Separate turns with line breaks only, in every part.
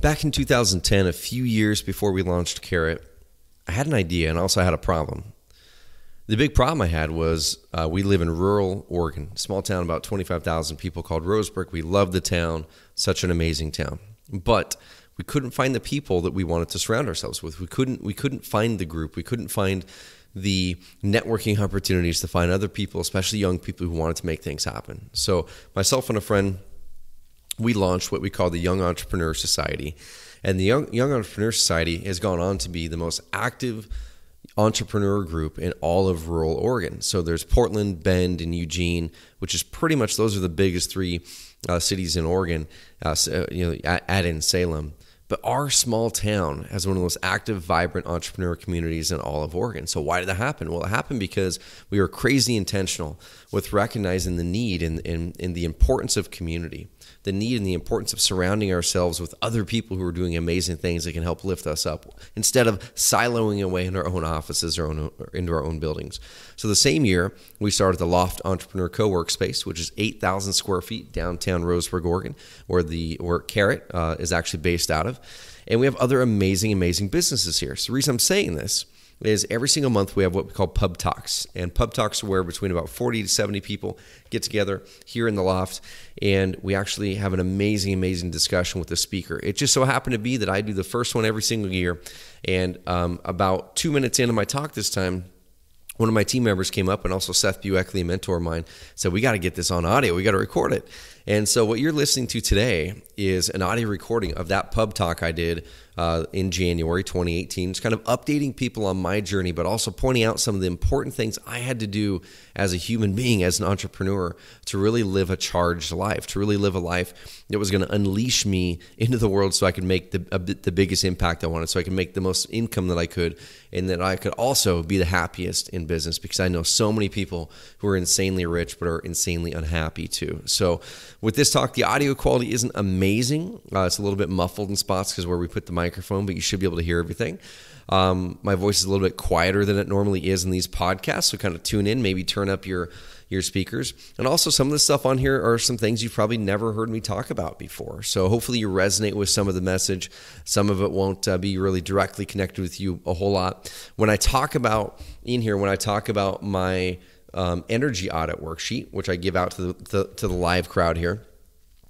Back in 2010, a few years before we launched Carrot, I had an idea and also had a problem. The big problem I had was we live in rural Oregon, a small town, about 25,000 people called Roseburg. We love the town, such an amazing town. But we couldn't find the people that we wanted to surround ourselves with. We couldn't find the group. We couldn't find the networking opportunities to find other people, especially young people who wanted to make things happen. So myself and a friend, we launched what we call the Young Entrepreneur Society. And the Young Entrepreneur Society has gone on to be the most active entrepreneur group in all of rural Oregon. So there's Portland, Bend, and Eugene, which is pretty much, those are the biggest three cities in Oregon, add in Salem. But our small town has one of the most active, vibrant entrepreneur communities in all of Oregon. So why did that happen? Well, it happened because we were crazy intentional with recognizing the need and the importance of community, the need and the importance of surrounding ourselves with other people who are doing amazing things that can help lift us up instead of siloing away in our own offices or into our own buildings. So the same year, we started the Loft Entrepreneur Co-work Space, which is 8,000 square feet downtown Roseburg, Oregon, where Carrot is actually based out of. And we have other amazing businesses here. So the reason I'm saying this is every single month we have what we call pub talks. And pub talks are where between about 40 to 70 people get together here in the loft, and we actually have an amazing discussion with the speaker. It just so happened to be that I do the first one every single year, and about 2 minutes into my talk this time, one of my team members came up, and also Seth Bueckley, a mentor of mine, said, we got to get this on audio. We got to record it. And so what you're listening to today is an audio recording of that pub talk I did in January 2018. It's kind of updating people on my journey, but also pointing out some of the important things I had to do as a human being, as an entrepreneur, to really live a charged life, to really live a life that was going to unleash me into the world so I could make the biggest impact I wanted, so I could make the most income that I could, and that I could also be the happiest in business, because I know so many people who are insanely rich but are insanely unhappy too. So with this talk, the audio quality isn't amazing. It's a little bit muffled in spots because where we put the microphone, but you should be able to hear everything. My voice is a little bit quieter than it normally is in these podcasts, so kind of tune in, maybe turn up your speakers. And also some of the stuff on here are some things you've probably never heard me talk about before. So hopefully you resonate with some of the message. Some of it won't be really directly connected with you a whole lot. When I talk about my energy audit worksheet, which I give out to the live crowd here,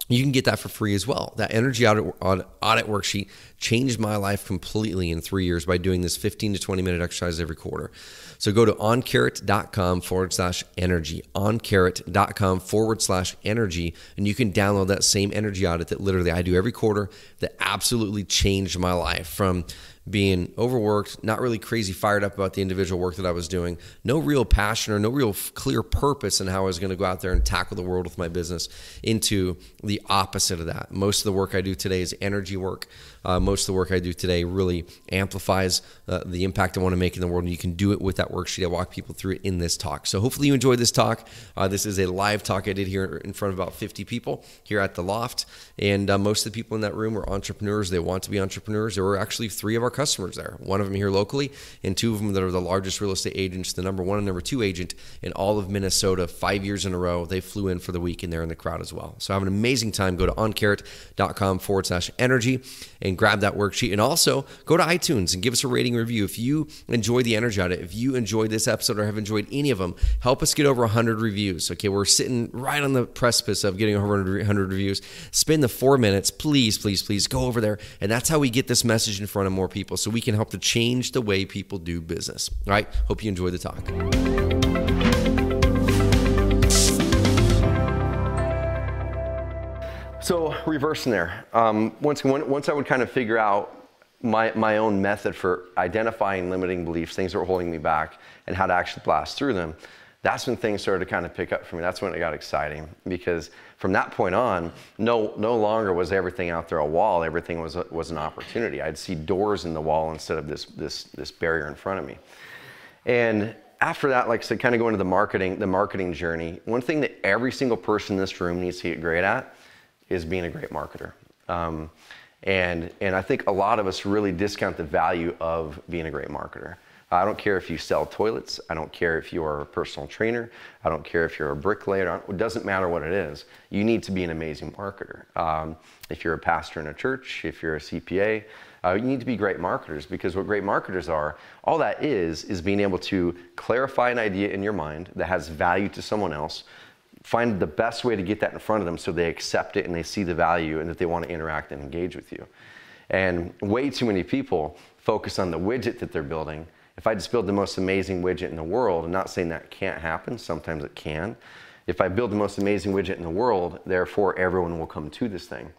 you can get that for free as well. That energy audit worksheet changed my life completely in 3 years by doing this 15 to 20 minute exercise every quarter. So go to oncarrot.com/energy, oncarrot.com/energy, and you can download that same energy audit that literally I do every quarter that absolutely changed my life from being overworked, not really crazy fired up about the individual work that I was doing, no real passion or no real clear purpose in how I was going to go out there and tackle the world with my business, into the opposite of that. Most of the work I do today is energy work. Most of the work I do today really amplifies the impact I want to make in the world, and you can do it with that worksheet. I walk people through it in this talk. So hopefully you enjoyed this talk. This is a live talk I did here in front of about 50 people here at the Loft, and most of the people in that room are entrepreneurs. They want to be entrepreneurs. There were actually 3 of our customers there, one of them here locally, and 2 of them that are the largest real estate agents, the number 1 and number 2 agent in all of Minnesota, 5 years in a row. They flew in for the week, and they're in the crowd as well. So have an amazing time. Go to oncarrot.com/energy and grab that worksheet. And also go to iTunes and give us a rating review. If you enjoy the energy audit, if you enjoyed this episode or have enjoyed any of them, help us get over 100 reviews. Okay, we're sitting right on the precipice of getting over 100 reviews. Spend the 4 minutes, please go over there. And that's how we get this message in front of more people, so we can help to change the way people do business. All right, hope you enjoy the talk. So reversing there, once I would kind of figure out my own method for identifying limiting beliefs, things that were holding me back, and how to actually blast through them, that's when things started to kind of pick up for me. That's when it got exciting, because from that point on, no longer was everything out there a wall. Everything was an opportunity. I'd see doors in the wall instead of this barrier in front of me. And after that, like I said, kind of going to the marketing journey, one thing that every single person in this room needs to get great at is being a great marketer. And I think a lot of us really discount the value of being a great marketer. I don't care if you sell toilets. I don't care if you're a personal trainer. I don't care if you're a bricklayer. It doesn't matter what it is. You need to be an amazing marketer. If you're a pastor in a church, if you're a CPA, you need to be great marketers, because what great marketers are, all that is being able to clarify an idea in your mind that has value to someone else, find the best way to get that in front of them so they accept it and they see the value and that they want to interact and engage with you. And way too many people focus on the widget that they're building. If I just build the most amazing widget in the world, I'm not saying that can't happen, sometimes it can. If I build the most amazing widget in the world, therefore everyone will come to this thing.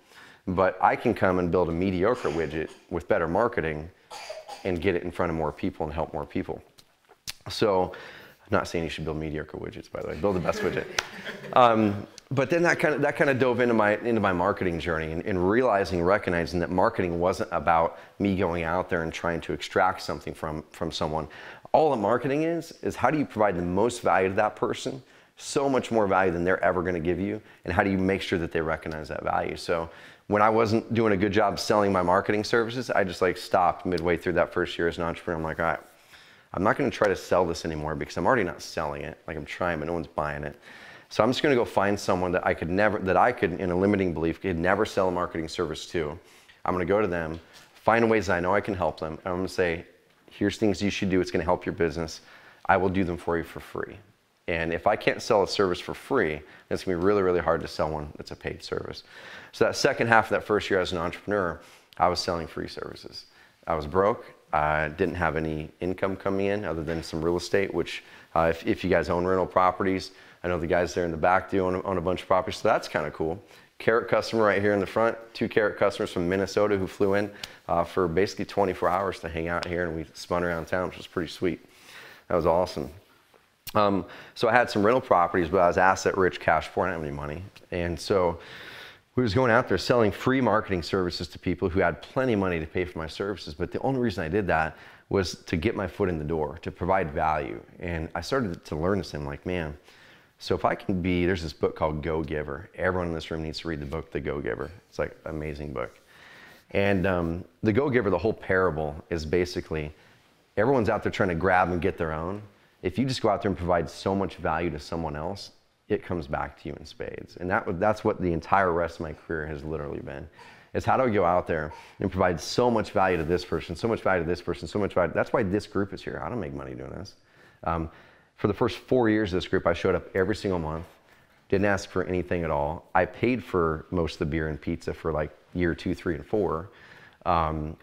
But I can come and build a mediocre widget with better marketing and get it in front of more people and help more people. So I'm not saying you should build mediocre widgets, by the way, build the best widget. But then that kind of dove into my marketing journey and recognizing that marketing wasn't about me going out there and trying to extract something from someone. All that marketing is how do you provide the most value to that person, so much more value than they're ever going to give you, and how do you make sure that they recognize that value? So when I wasn't doing a good job selling my marketing services, I just stopped midway through that first year as an entrepreneur. I'm like, all right, I'm not going to try to sell this anymore because I'm already not selling it. I'm trying, but no one's buying it. So I'm just going to go find someone that I could, in a limiting belief, could never sell a marketing service to. I'm going to go to them, find ways that I know I can help them, and I'm going to say, here's things you should do. It's going to help your business. I will do them for you for free. And if I can't sell a service for free, then it's going to be really, really hard to sell one that's a paid service. So that second half of that first year as an entrepreneur, I was selling free services. I was broke. I didn't have any income coming in other than some real estate, which if you guys own rental properties, I know the guys there in the back do own a bunch of properties, so that's kind of cool. Carrot customer right here in the front, 2 Carrot customers from Minnesota who flew in for basically 24 hours to hang out here, and we spun around town, which was pretty sweet. That was awesome. So I had some rental properties, but I was asset rich, cash poor, I didn't have any money. And so we was going out there selling free marketing services to people who had plenty of money to pay for my services. But the only reason I did that was to get my foot in the door, to provide value. And I started to learn this, and I'm like, man, so if I can be, there's this book called Go Giver. Everyone in this room needs to read the book, The Go Giver. It's an amazing book. And the Go Giver, the whole parable is basically, everyone's out there trying to grab and get their own. If you just go out there and provide so much value to someone else, it comes back to you in spades. And that's what the entire rest of my career has literally been. Is how do I go out there and provide so much value to this person, so much value to this person, so much value. That's why this group is here. I don't make money doing this. For the first 4 years of this group, I showed up every single month, didn't ask for anything at all. I paid for most of the beer and pizza for year 2, 3, and 4. And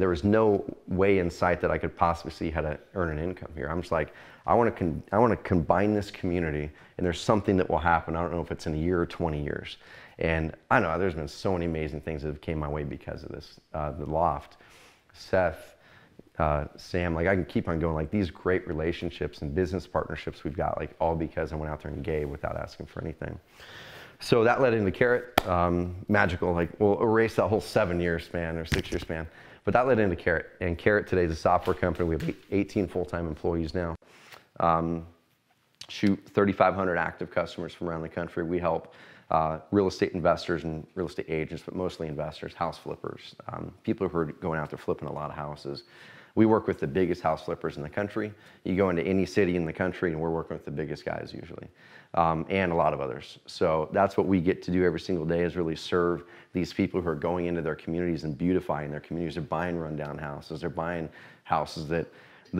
there was no way in sight that I could possibly see how to earn an income here. I'm just like, I want to combine this community, and there's something that will happen. I don't know if it's in a year or 20 years. And I know there's been so many amazing things that have came my way because of this. The Loft, Seth, Sam, I can keep on going. These great relationships and business partnerships we've got, all because I went out there and gave without asking for anything. So that led into Carrot. Magical, we'll erase that whole 7-year span or 6-year span. But that led into Carrot. And Carrot today is a software company. We have 18 full-time employees now. 3,500 active customers from around the country. We help real estate investors and real estate agents, but mostly investors, house flippers, people who are going out there flipping a lot of houses. We work with the biggest house flippers in the country. You go into any city in the country and we're working with the biggest guys usually, and a lot of others. So that's what we get to do every single day, is really serve these people who are going into their communities and beautifying their communities. They're buying rundown houses. They're buying houses that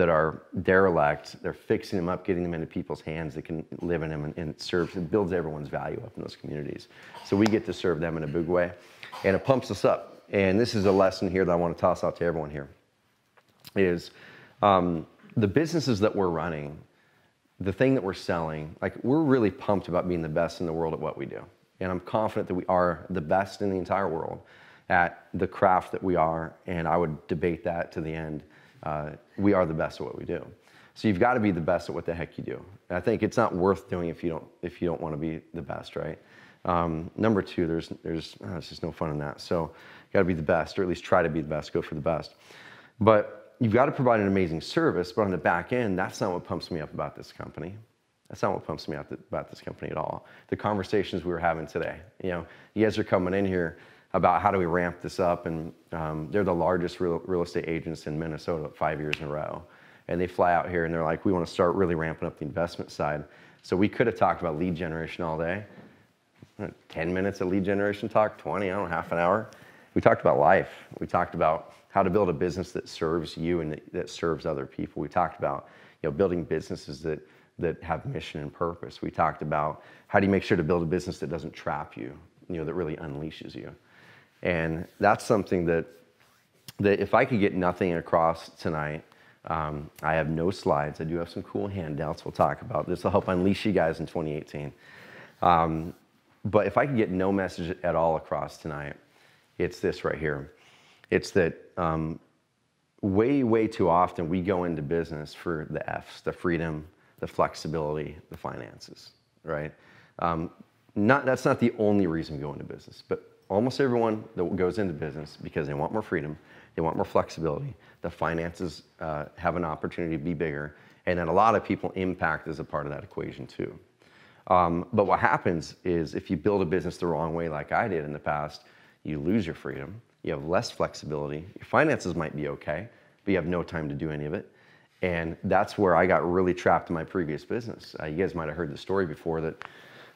are derelict. They're fixing them up, getting them into people's hands that can live in them, and it builds everyone's value up in those communities. So we get to serve them in a big way, and it pumps us up. And this is a lesson here that I want to toss out to everyone here, is the businesses that we're running, the thing that we're selling, we're really pumped about being the best in the world at what we do. And I'm confident that we are the best in the entire world at the craft that we are, and I would debate that to the end. We are the best at what we do. So you've got to be the best at what the heck you do. And I think it's not worth doing if you don't want to be the best, right? Number 2, there's just no fun in that. So you got to be the best, or at least try to be the best. Go for the best. But you've got to provide an amazing service. But on the back end, that's not what pumps me up about this company. That's not what pumps me up about this company at all. The conversations we were having today. You guys are coming in here about how do we ramp this up, and they're the largest real estate agents in Minnesota 5 years in a row. and they fly out here and they're like, we want to start really ramping up the investment side. So we could have talked about lead generation all day. 10 minutes of lead generation talk, 20, I don't know, half an hour. We talked about life. We talked about how to build a business that serves you and that serves other people. We talked about, building businesses that have mission and purpose. We talked about how do you make sure to build a business that doesn't trap you, that really unleashes you. And that's something that if I could get nothing across tonight, I have no slides. I do have some cool handouts we'll talk about. This will help unleash you guys in 2018. But if I could get no message at all across tonight, it's this right here. It's that way, way too often we go into business for the F's, the freedom, the flexibility, the finances, right? That's not the only reason we go into business, but almost everyone that goes into business because they want more freedom, they want more flexibility, the finances have an opportunity to be bigger, and then a lot of people impact as a part of that equation too. But what happens is if you build a business the wrong way like I did in the past, you lose your freedom, you have less flexibility, your finances might be okay, but you have no time to do any of it. And that's where I got really trapped in my previous business. You guys might have heard the story before that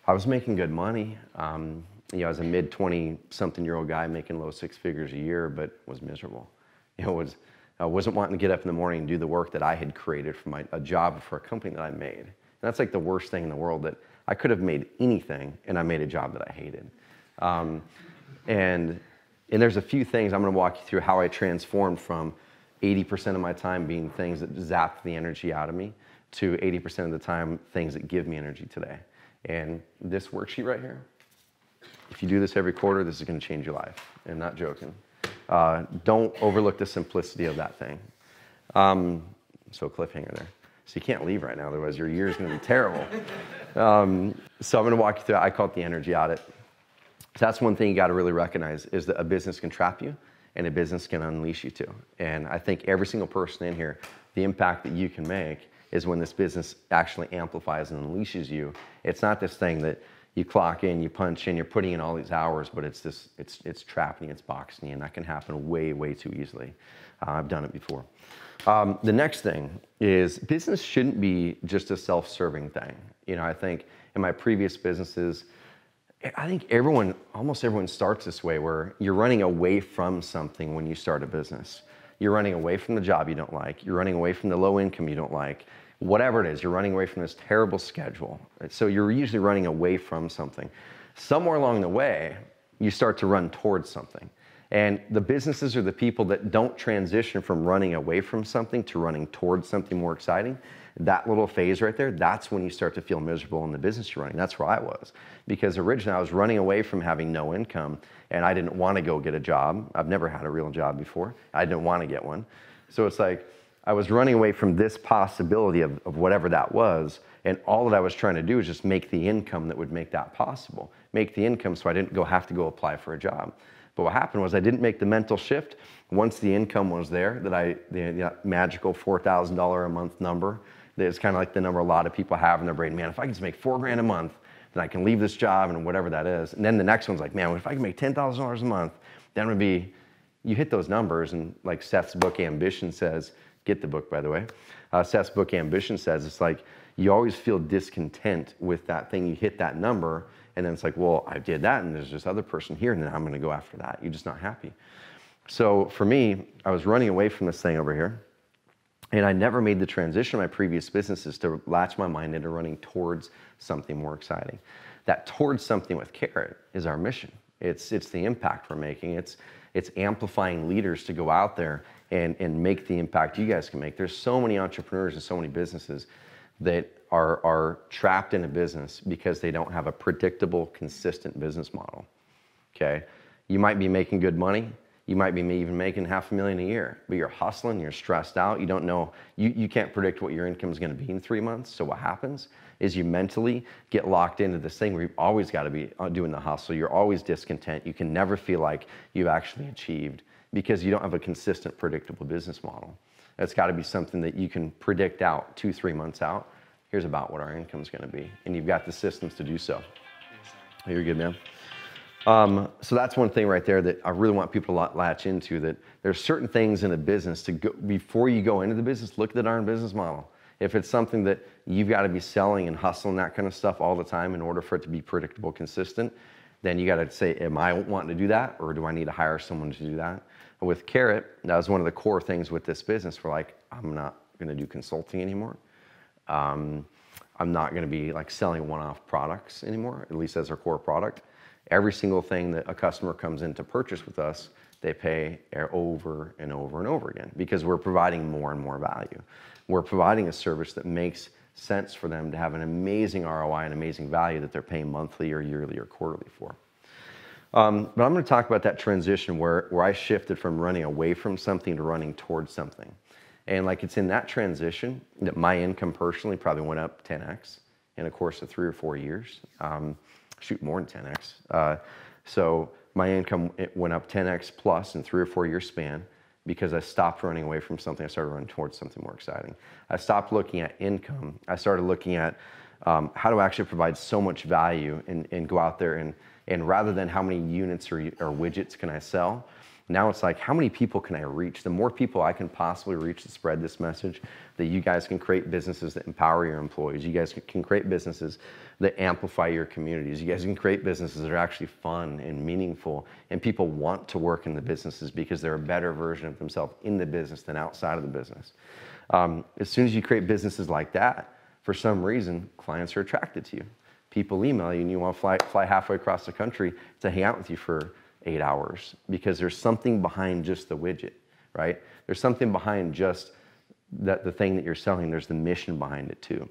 I was making good money. I was a mid-20-something-year-old guy making low six figures a year, but was miserable. I wasn't wanting to get up in the morning and do the work that I had created for a job for a company that I made. And that's like the worst thing in the world, that I could have made anything and I made a job that I hated. And there's a few things I'm going to walk you through how I transformed from 80% of my time being things that zap the energy out of me to 80% of the time things that give me energy today. And this worksheet right here, if you do this every quarter, this is going to change your life. And not joking. Don't overlook the simplicity of that thing. So cliffhanger there. So you can't leave right now, otherwise your year's going to be terrible. So I'm going to walk you through, I call it the energy audit. So that's one thing you got to really recognize, is that a business can trap you and a business can unleash you too. And I think every single person in here, the impact that you can make is when this business actually amplifies and unleashes you. It's not this thing that you clock in, you punch in, you're putting in all these hours, but it's trapping you, it's boxing you, and that can happen way, way too easily. I've done it before. The next thing is business shouldn't be just a self-serving thing. I think in my previous businesses, I think almost everyone starts this way, where you're running away from something when you start a business. You're running away from the job you don't like. You're running away from the low income you don't like. Whatever it is, you're running away from this terrible schedule. So you're usually running away from something. Somewhere along the way, you start to run towards something. And the businesses or the people that don't transition from running away from something to running towards something more exciting, that little phase right there, that's when you start to feel miserable in the business you're running. That's where I was. Because originally I was running away from having no income, and I didn't want to go get a job. I've never had a real job before. I didn't want to get one. So it's like I was running away from this possibility of whatever that was, and all that I was trying to do was just make the income that would make that possible. Make the income so I didn't have to go apply for a job. But what happened was I didn't make the mental shift. Once the income was there, the magical $4,000 a month number, it's kind of like the number a lot of people have in their brain. Man, if I can just make $4,000 a month, then I can leave this job and whatever that is. And then the next one's like, man, if I can make $10,000 a month, then it would be, you hit those numbers, and like Seth's book Ambition says, get the book by the way, Seth's book Ambition says, it's like you always feel discontent with that thing. You hit that number, and then it's like, well, I did that, and there's this other person here, and then I'm going to go after that. You're just not happy. So for me, I was running away from this thing over here, and I never made the transition in my previous businesses to latch my mind into running towards something more exciting. That towards something with Carrot is our mission. It's the impact we're making. It's amplifying leaders to go out there and make the impact you guys can make. There's so many entrepreneurs and so many businesses that are trapped in a business because they don't have a predictable, consistent business model. Okay? You might be making good money. You might be even making $500,000 a year, but you're hustling, you're stressed out, you don't know, you can't predict what your income is going to be in 3 months. So what happens is you mentally get locked into this thing where you've always got to be doing the hustle. You're always discontent. You can never feel like you've actually achieved because you don't have a consistent, predictable business model. It's got to be something that you can predict out 2-3 months out. Here's about what our income is going to be. And you've got the systems to do so. You're good, man. So that's one thing right there that I really want people to latch into, that there's certain things in a business to go, before you go into the business, look at the darn business model. If it's something that you've got to be selling and hustling that kind of stuff all the time in order for it to be predictable, consistent, then you got to say, am I wanting to do that, or do I need to hire someone to do that? And with Carrot, that was one of the core things with this business. We're like, I'm not going to do consulting anymore. I'm not going to be like selling one-off products anymore, at least as our core product. Every single thing that a customer comes in to purchase with us, they pay over and over and over again, because we're providing more and more value. We're providing a service that makes sense for them to have an amazing ROI and amazing value that they're paying monthly or yearly or quarterly for. But I'm going to talk about that transition where I shifted from running away from something to running towards something. And like, it's in that transition that my income personally probably went up 10x in a course of 3 or 4 years. Shoot, more than 10x. So my income, it went up 10x plus in 3 or 4 year span, because I stopped running away from something. I started running towards something more exciting. I stopped looking at income. I started looking at how to actually provide so much value and go out there and rather than how many units or widgets can I sell, now it's like, how many people can I reach? The more people I can possibly reach to spread this message, that you guys can create businesses that empower your employees. You guys can create businesses that amplify your communities. You guys can create businesses that are actually fun and meaningful, and people want to work in the businesses because they're a better version of themselves in the business than outside of the business. As soon as you create businesses like that, for some reason, clients are attracted to you. People email you and you want to fly halfway across the country to hang out with you for 8 hours, because there's something behind just the widget, right? There's something behind just the thing that you're selling. There's the mission behind it too.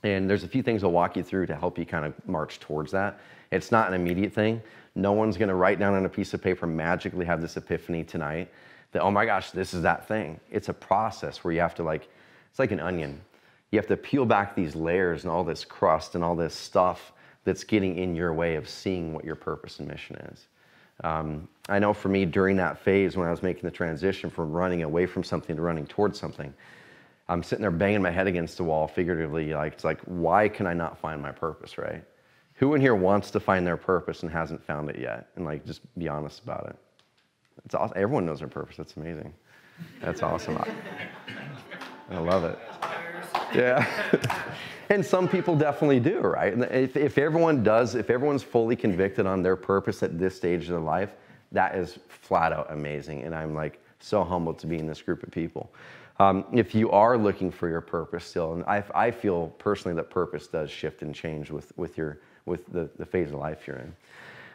And there's a few things I'll walk you through to help you kind of march towards that. It's not an immediate thing. No one's going to write down on a piece of paper, magically have this epiphany tonight that, oh my gosh, this is that thing. It's a process where you have to it's like an onion. You have to peel back these layers and all this crust and all this stuff that's getting in your way of seeing what your purpose and mission is. I know for me, during that phase when I was making the transition from running away from something to running towards something, I'm sitting there banging my head against the wall, figuratively. It's like, why can I not find my purpose, right? Who in here wants to find their purpose and hasn't found it yet? And just be honest about it. It's awesome. Everyone knows their purpose. That's amazing. That's awesome. I love it. Yeah. And some people definitely do, right? And if everyone does, if everyone's fully convicted on their purpose at this stage of their life, that is flat out amazing. And I'm so humbled to be in this group of people. If you are looking for your purpose still, and I feel personally that purpose does shift and change with the phase of life you're in.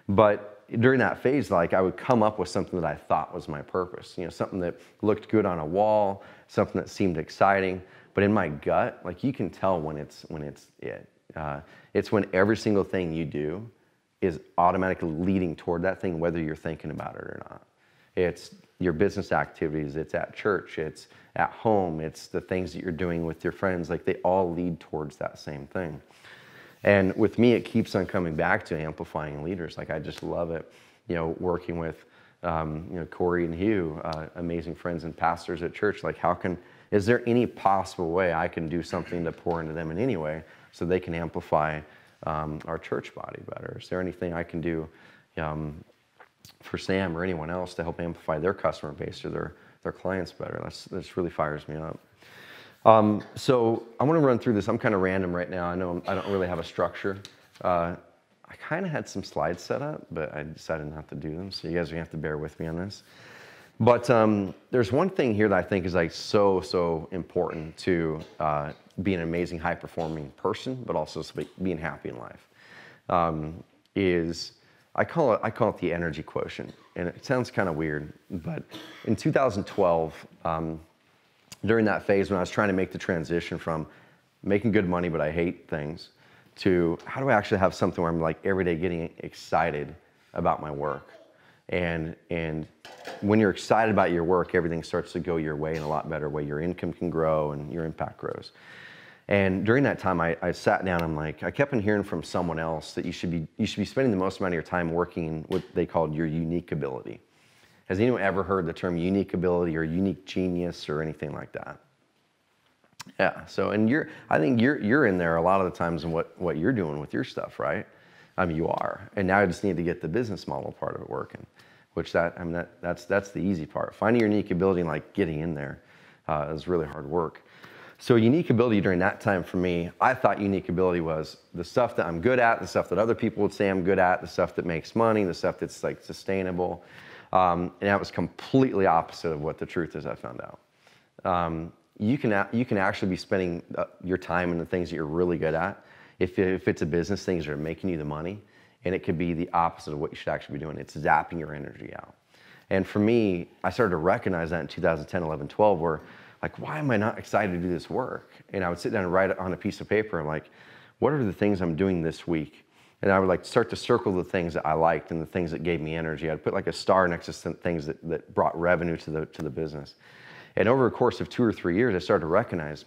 But during that phase, I would come up with something that I thought was my purpose. Something that looked good on a wall, something that seemed exciting. But in my gut, you can tell when it's it. It's when every single thing you do is automatically leading toward that thing, whether you're thinking about it or not. It's your business activities, it's at church, it's at home, it's the things that you're doing with your friends. They all lead towards that same thing. And with me, it keeps on coming back to amplifying leaders. I just love it, working with Corey and Hugh, amazing friends and pastors at church. Is there any possible way I can do something to pour into them in any way so they can amplify our church body better? Is there anything I can do for Sam or anyone else to help amplify their customer base or their clients better? That really fires me up. So I want to run through this. I'm kind of random right now. I know I don't really have a structure. I kind of had some slides set up, but I decided not to do them. So you guys are going to have to bear with me on this. But there's one thing here that I think is so important to be an amazing, high-performing person, but also being happy in life. I call it the energy quotient, and it sounds kind of weird, but in 2012, during that phase when I was trying to make the transition from making good money but I hate things to how do I actually have something where I'm every day getting excited about my work. And when you're excited about your work, everything starts to go your way in a lot better way. Your income can grow and your impact grows. And during that time, I sat down. I kept on hearing from someone else that you should be spending the most amount of your time working in what they called your unique ability. Has anyone ever heard the term unique ability or unique genius or anything like that? Yeah. So, and I think you're in there a lot of the times in what you're doing with your stuff, right?
You are. And now I just need to get the business model part of it working, which that's the easy part. Finding your unique ability and like getting in there is really hard work. So unique ability during that time for me, I thought unique ability was the stuff that I'm good at, the stuff that other people would say I'm good at, the stuff that makes money, the stuff that's like sustainable. And that was completely opposite of what the truth is, I found out. You can actually be spending your time in the things that you're really good at. If it's a business, things that are making you the money, and it could be the opposite of what you should actually be doing. It's zapping your energy out. And for me, I started to recognize that in 2010, 11, 12, where like, why am I not excited to do this work? And I would sit down and write it on a piece of paper. I'm like, what are the things I'm doing this week? And I would like start to circle the things that I liked and the things that gave me energy. I'd put like a star next to some things that brought revenue to the business. And over a course of 2 or 3 years, I started to recognize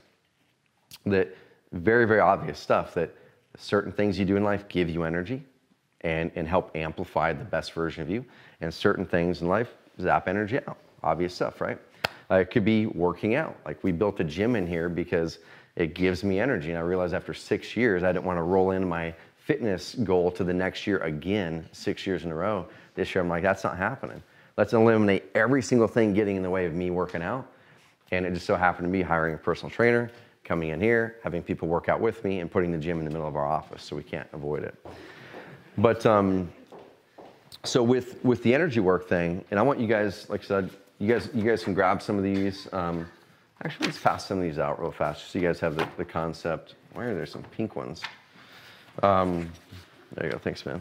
that very, very obvious stuff, that certain things you do in life give you energy and help amplify the best version of you. And certain things in life zap energy out. Obvious stuff, right? It could be working out. Like we built a gym in here because it gives me energy. And I realized after 6 years, I didn't want to roll in my fitness goal to the next year again, 6 years in a row. This year, I'm like, that's not happening. Let's eliminate every single thing getting in the way of me working out. And it just so happened to be hiring a personal trainer, coming in here, having people work out with me, and putting the gym in the middle of our office so we can't avoid it. But so with the energy work thing, and I want you guys, like I said, you guys can grab some of these. Actually, let's pass some of these out real fast just so you guys have the concept. Why are there some pink ones? There you go. Thanks, man.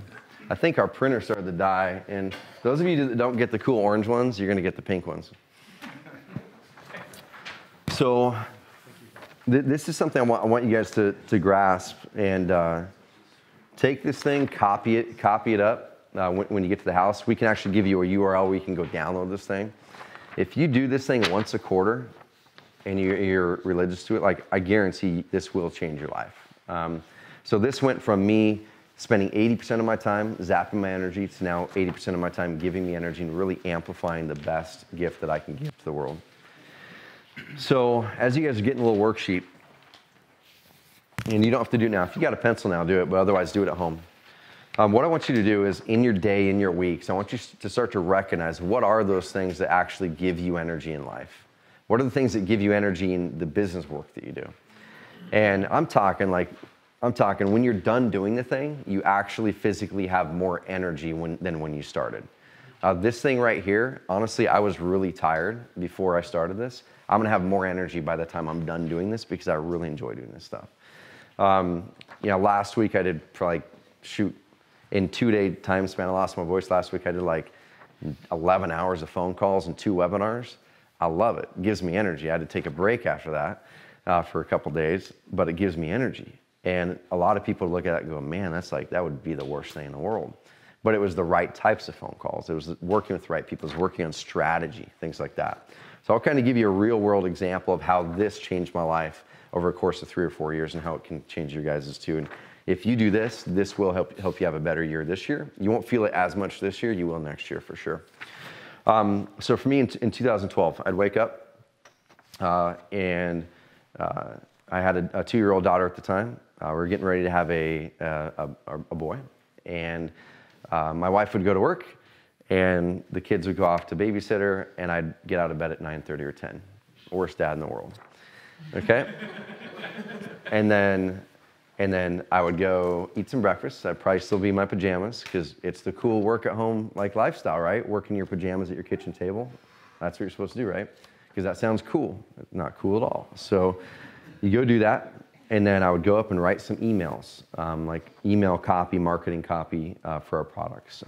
I think our printer started to die, and those of you that don't get the cool orange ones, you're going to get the pink ones. So this is something I want you guys to grasp, and take this thing, copy it up when you get to the house. We can actually give you a URL where you can go download this thing. If you do this thing once a quarter and you're religious to it, like I guarantee this will change your life. So this went from me spending 80% of my time zapping my energy to now 80% of my time giving me energy and really amplifying the best gift that I can give to the world. So as you guys are getting a little worksheet, and you don't have to do it now. If you got a pencil now, do it, but otherwise do it at home. What I want you to do is in your day, in your weeks, I want you to start to recognize what are those things that actually give you energy in life. What are the things that give you energy in the business work that you do? And I'm talking when you're done doing the thing, you actually physically have more energy than when you started. This thing right here, honestly, I was really tired before I started this. I'm gonna have more energy by the time I'm done doing this because I really enjoy doing this stuff. Last week I did probably in 2-day time span, I lost my voice last week. I did like 11 hours of phone calls and 2 webinars. I love it. It gives me energy. I had to take a break after that for a couple days, but it gives me energy. And a lot of people look at it and go, man, that would be the worst thing in the world. But it was the right types of phone calls. It was working with the right people. It was working on strategy, things like that. So I'll kind of give you a real world example of how this changed my life over a course of 3 or 4 years and how it can change your guys' too. And if you do this will help you have a better year this year. You won't feel it as much this year. You will next year for sure. So for me in 2012, I'd wake up and I had a 2-year-old daughter at the time. We were getting ready to have a boy. And my wife would go to work and the kids would go off to babysitter and I'd get out of bed at 9:30 or 10. Worst dad in the world. Okay? And then I would go eat some breakfast. I'd probably still be in my pajamas because it's the cool work at home like lifestyle, right? Work in your pajamas at your kitchen table. That's what you're supposed to do, right? Because that sounds cool. Not cool at all. So you go do that. And then I would go up and write some emails, like email copy, marketing copy for our products.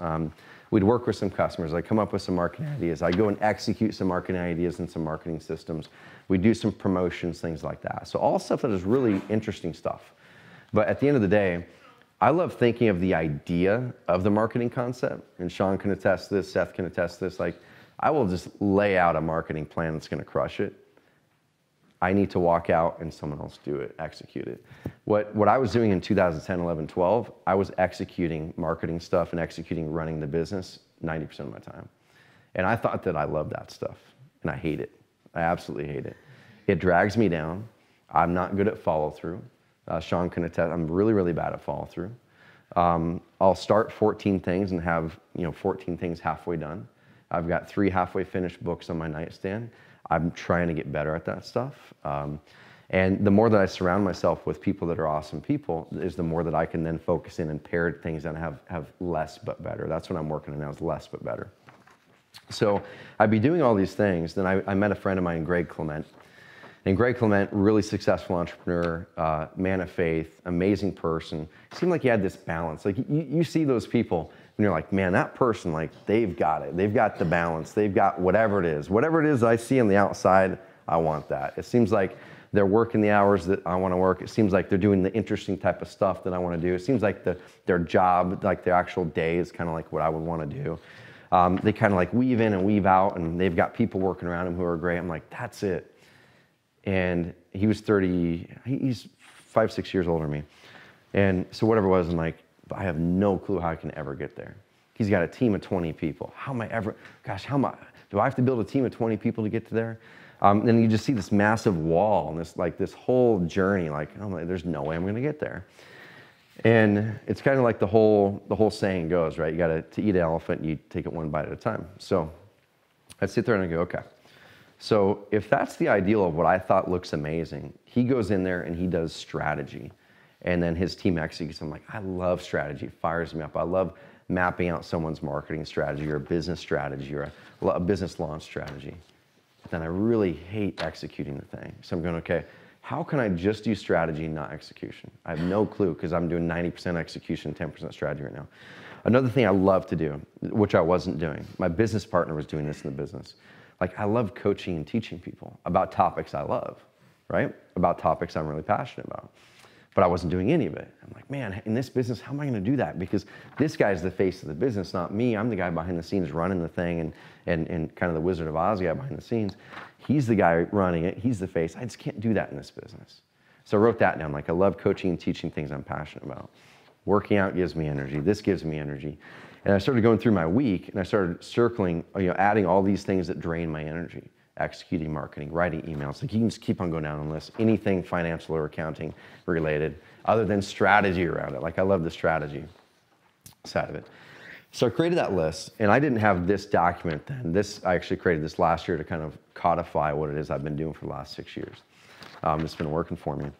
We'd work with some customers. I'd come up with some marketing ideas. I'd go and execute some marketing ideas and some marketing systems. We'd do some promotions, things like that. So all stuff that is really interesting stuff. But at the end of the day, I love thinking of the idea of the marketing concept. And Sean can attest this, Seth can attest this. Like, I will just lay out a marketing plan that's going to crush it. I need to walk out and someone else do it, execute it. What I was doing in 2010, 11, 12, I was executing marketing stuff and executing running the business 90% of my time. And I thought that I loved that stuff, and I hate it. I absolutely hate it. It drags me down. I'm not good at follow through. Sean can attest, I'm really, really bad at follow through. I'll start 14 things and have 14 things halfway done. I've got 3 halfway finished books on my nightstand. I'm trying to get better at that stuff. And the more that I surround myself with people that are awesome people, is the more that I can then focus in and pair things and have less but better. That's what I'm working on now, is less but better. So I'd be doing all these things. Then I met a friend of mine, Greg Clement. And Greg Clement, really successful entrepreneur, man of faith, amazing person. Seemed like he had this balance. Like you see those people and you're like, man, that person, like they've got it. They've got the balance. They've got whatever it is. Whatever it is I see on the outside, I want that. It seems like they're working the hours that I want to work. It seems like they're doing the interesting type of stuff that I want to do. It seems like their job, like their actual day, is kind of like what I would want to do. They kind of like weave in and weave out, and they've got people working around them who are great. I'm like, that's it. And he was 30, he's 5, 6 years older than me. And so whatever it was, I'm like, I have no clue how I can ever get there. He's got a team of 20 people. How am I ever, do I have to build a team of 20 people to get to there? Then you just see this massive wall and this whole journey, like, I'm like, there's no way I'm gonna get there. And it's kind of like the whole saying goes, right? You gotta, to eat an elephant, you take it one bite at a time. So I sit there and I go, okay. So if that's the ideal of what I thought looks amazing, he goes in there and he does strategy. And then his team executes. I'm like, I love strategy. It fires me up. I love mapping out someone's marketing strategy or a business strategy or a business launch strategy. But then I really hate executing the thing. So I'm going, okay, how can I just do strategy and not execution? I have no clue, because I'm doing 90% execution, 10% strategy right now. Another thing I love to do, which I wasn't doing, my business partner was doing this in the business. Like, I love coaching and teaching people about topics I love, right? About topics I'm really passionate about. But I wasn't doing any of it. I'm like, man, in this business, how am I going to do that? Because this guy's the face of the business, not me. I'm the guy behind the scenes running the thing and kind of the Wizard of Oz guy behind the scenes. He's the guy running it. He's the face. I just can't do that in this business. So I wrote that down. Like, I love coaching and teaching things I'm passionate about. Working out gives me energy. This gives me energy. And I started going through my week, and I started circling, adding all these things that drain my energy. Executing marketing, writing emails. Like, you can just keep on going down on the list. Anything financial or accounting related, other than strategy around it. Like, I love the strategy side of it. So I created that list, and I didn't have this document then. I actually created this last year to kind of codify what it is I've been doing for the last 6 years. It's been working for me.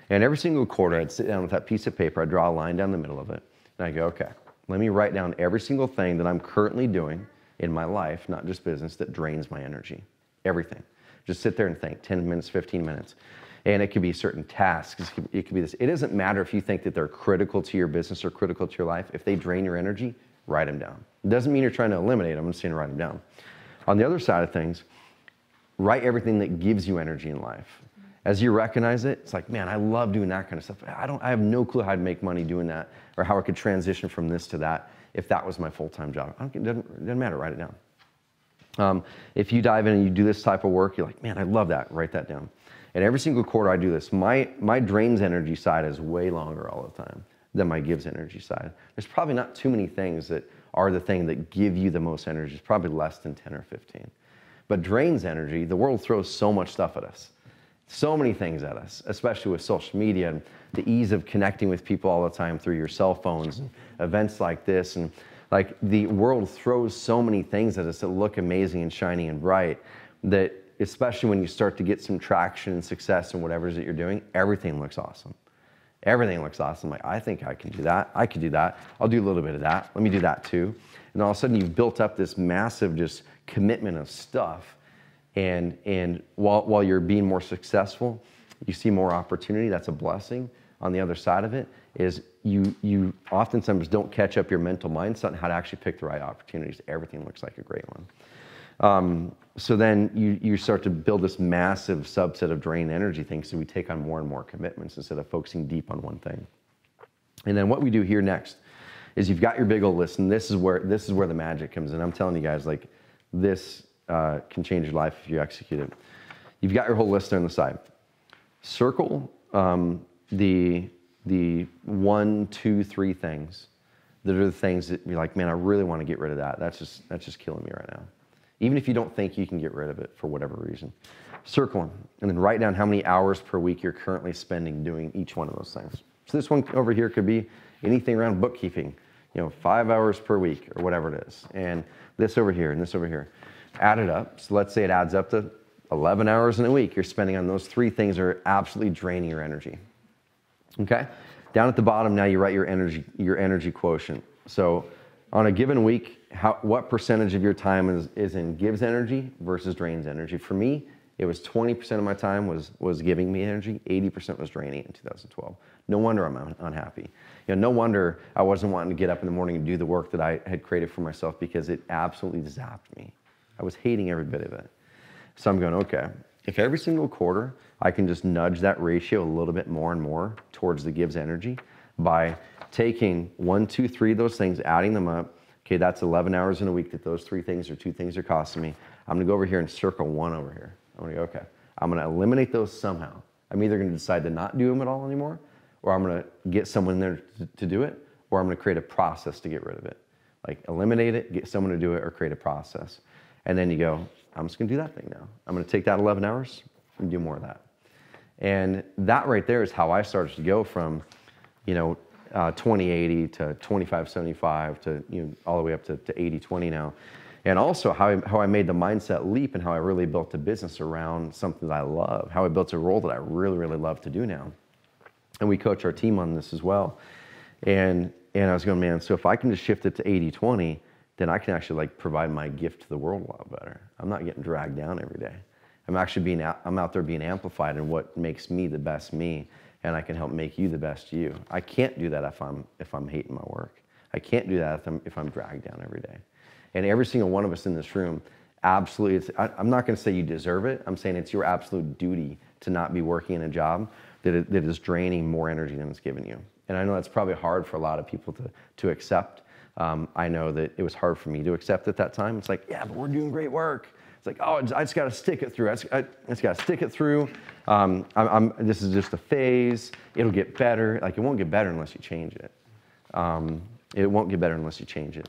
And every single quarter, I'd sit down with that piece of paper, I'd draw a line down the middle of it, and I go, okay, let me write down every single thing that I'm currently doing in my life, not just business, that drains my energy. Everything. Just sit there and think, 10 minutes, 15 minutes. And it could be certain tasks. It could be this. It doesn't matter if you think that they're critical to your business or critical to your life. If they drain your energy, write them down. It doesn't mean you're trying to eliminate them. I'm just saying write them down. On the other side of things, write everything that gives you energy in life. As you recognize it, it's like, man, I love doing that kind of stuff. I have no clue how to make money doing that, or how I could transition from this to that if that was my full-time job. It doesn't matter, write it down. If you dive in and you do this type of work, you're like, man, I love that, write that down. And every single quarter I do this. My drains energy side is way longer all the time than my gives energy side. There's probably not too many things that are the thing that give you the most energy. It's probably less than 10 or 15. But drains energy, the world throws so much stuff at us. So many things at us, especially with social media and the ease of connecting with people all the time through your cell phones and events like this. And like, the world throws so many things at us that look amazing and shiny and bright, that especially when you start to get some traction and success in whatever it is that you're doing, everything looks awesome. Everything looks awesome. Like, I think I can do that. I could do that. I'll do a little bit of that. Let me do that too. And all of a sudden you've built up this massive just commitment of stuff. And while you're being more successful, you see more opportunity. That's a blessing. On the other side of it is you oftentimes don't catch up your mental mindset on how to actually pick the right opportunities. Everything looks like a great one. So then you start to build this massive subset of drain energy things, so we take on more and more commitments instead of focusing deep on one thing. And then what we do here next is you've got your big old list, and this is where the magic comes in. I'm telling you guys, like, this can change your life if you execute it. You've got your whole list there on the side. Circle the 1, 2, 3 things that are the things that you're like, man, I really want to get rid of that. That's just killing me right now. Even if you don't think you can get rid of it for whatever reason. Circle them, and then write down how many hours per week you're currently spending doing each one of those things. So this one over here could be anything around bookkeeping, 5 hours per week or whatever it is. And this over here and this over here. Add it up. So let's say it adds up to 11 hours in a week you're spending on those 3 things that are absolutely draining your energy. Okay? Down at the bottom now you write your energy quotient. So on a given week, what percentage of your time is in gives energy versus drains energy? For me, it was 20% of my time was giving me energy, 80% was draining it in 2012. No wonder I'm unhappy. No wonder I wasn't wanting to get up in the morning and do the work that I had created for myself, because it absolutely zapped me. I was hating every bit of it. So I'm going, okay, if every single quarter I can just nudge that ratio a little bit more and more towards the gives energy by taking 1, 2, 3 of those things, adding them up. Okay, that's 11 hours in a week that those 3 things or 2 things are costing me. I'm gonna go over here and circle 1 over here. I'm gonna go, okay, I'm gonna eliminate those somehow. I'm either gonna decide to not do them at all anymore, or I'm gonna get someone there to do it, or I'm gonna create a process to get rid of it. Like eliminate it, get someone to do it, or create a process. And then you go, I'm just gonna do that thing now. I'm gonna take that 11 hours and do more of that. And that right there is how I started to go from, 20/80 to 25/75 to all the way up to 80/20 now. And also how I made the mindset leap and how I really built a business around something that I love, how I built a role that I really, really love to do now. And we coach our team on this as well. And I was going, man, so if I can just shift it to 80/20, then I can actually provide my gift to the world a lot better. I'm not getting dragged down every day. I'm out there being amplified in what makes me the best me, and I can help make you the best you. I can't do that if I'm hating my work. I can't do that if I'm dragged down every day. And every single one of us in this room, absolutely, I'm not going to say you deserve it. I'm saying it's your absolute duty to not be working in a job that is draining more energy than it's giving you. And I know that's probably hard for a lot of people to accept. I know that it was hard for me to accept at that time. It's like, yeah, but we're doing great work. It's like, oh, I just got to stick it through. I just got to stick it through. This is just a phase. It'll get better. It won't get better unless you change it. It won't get better unless you change it.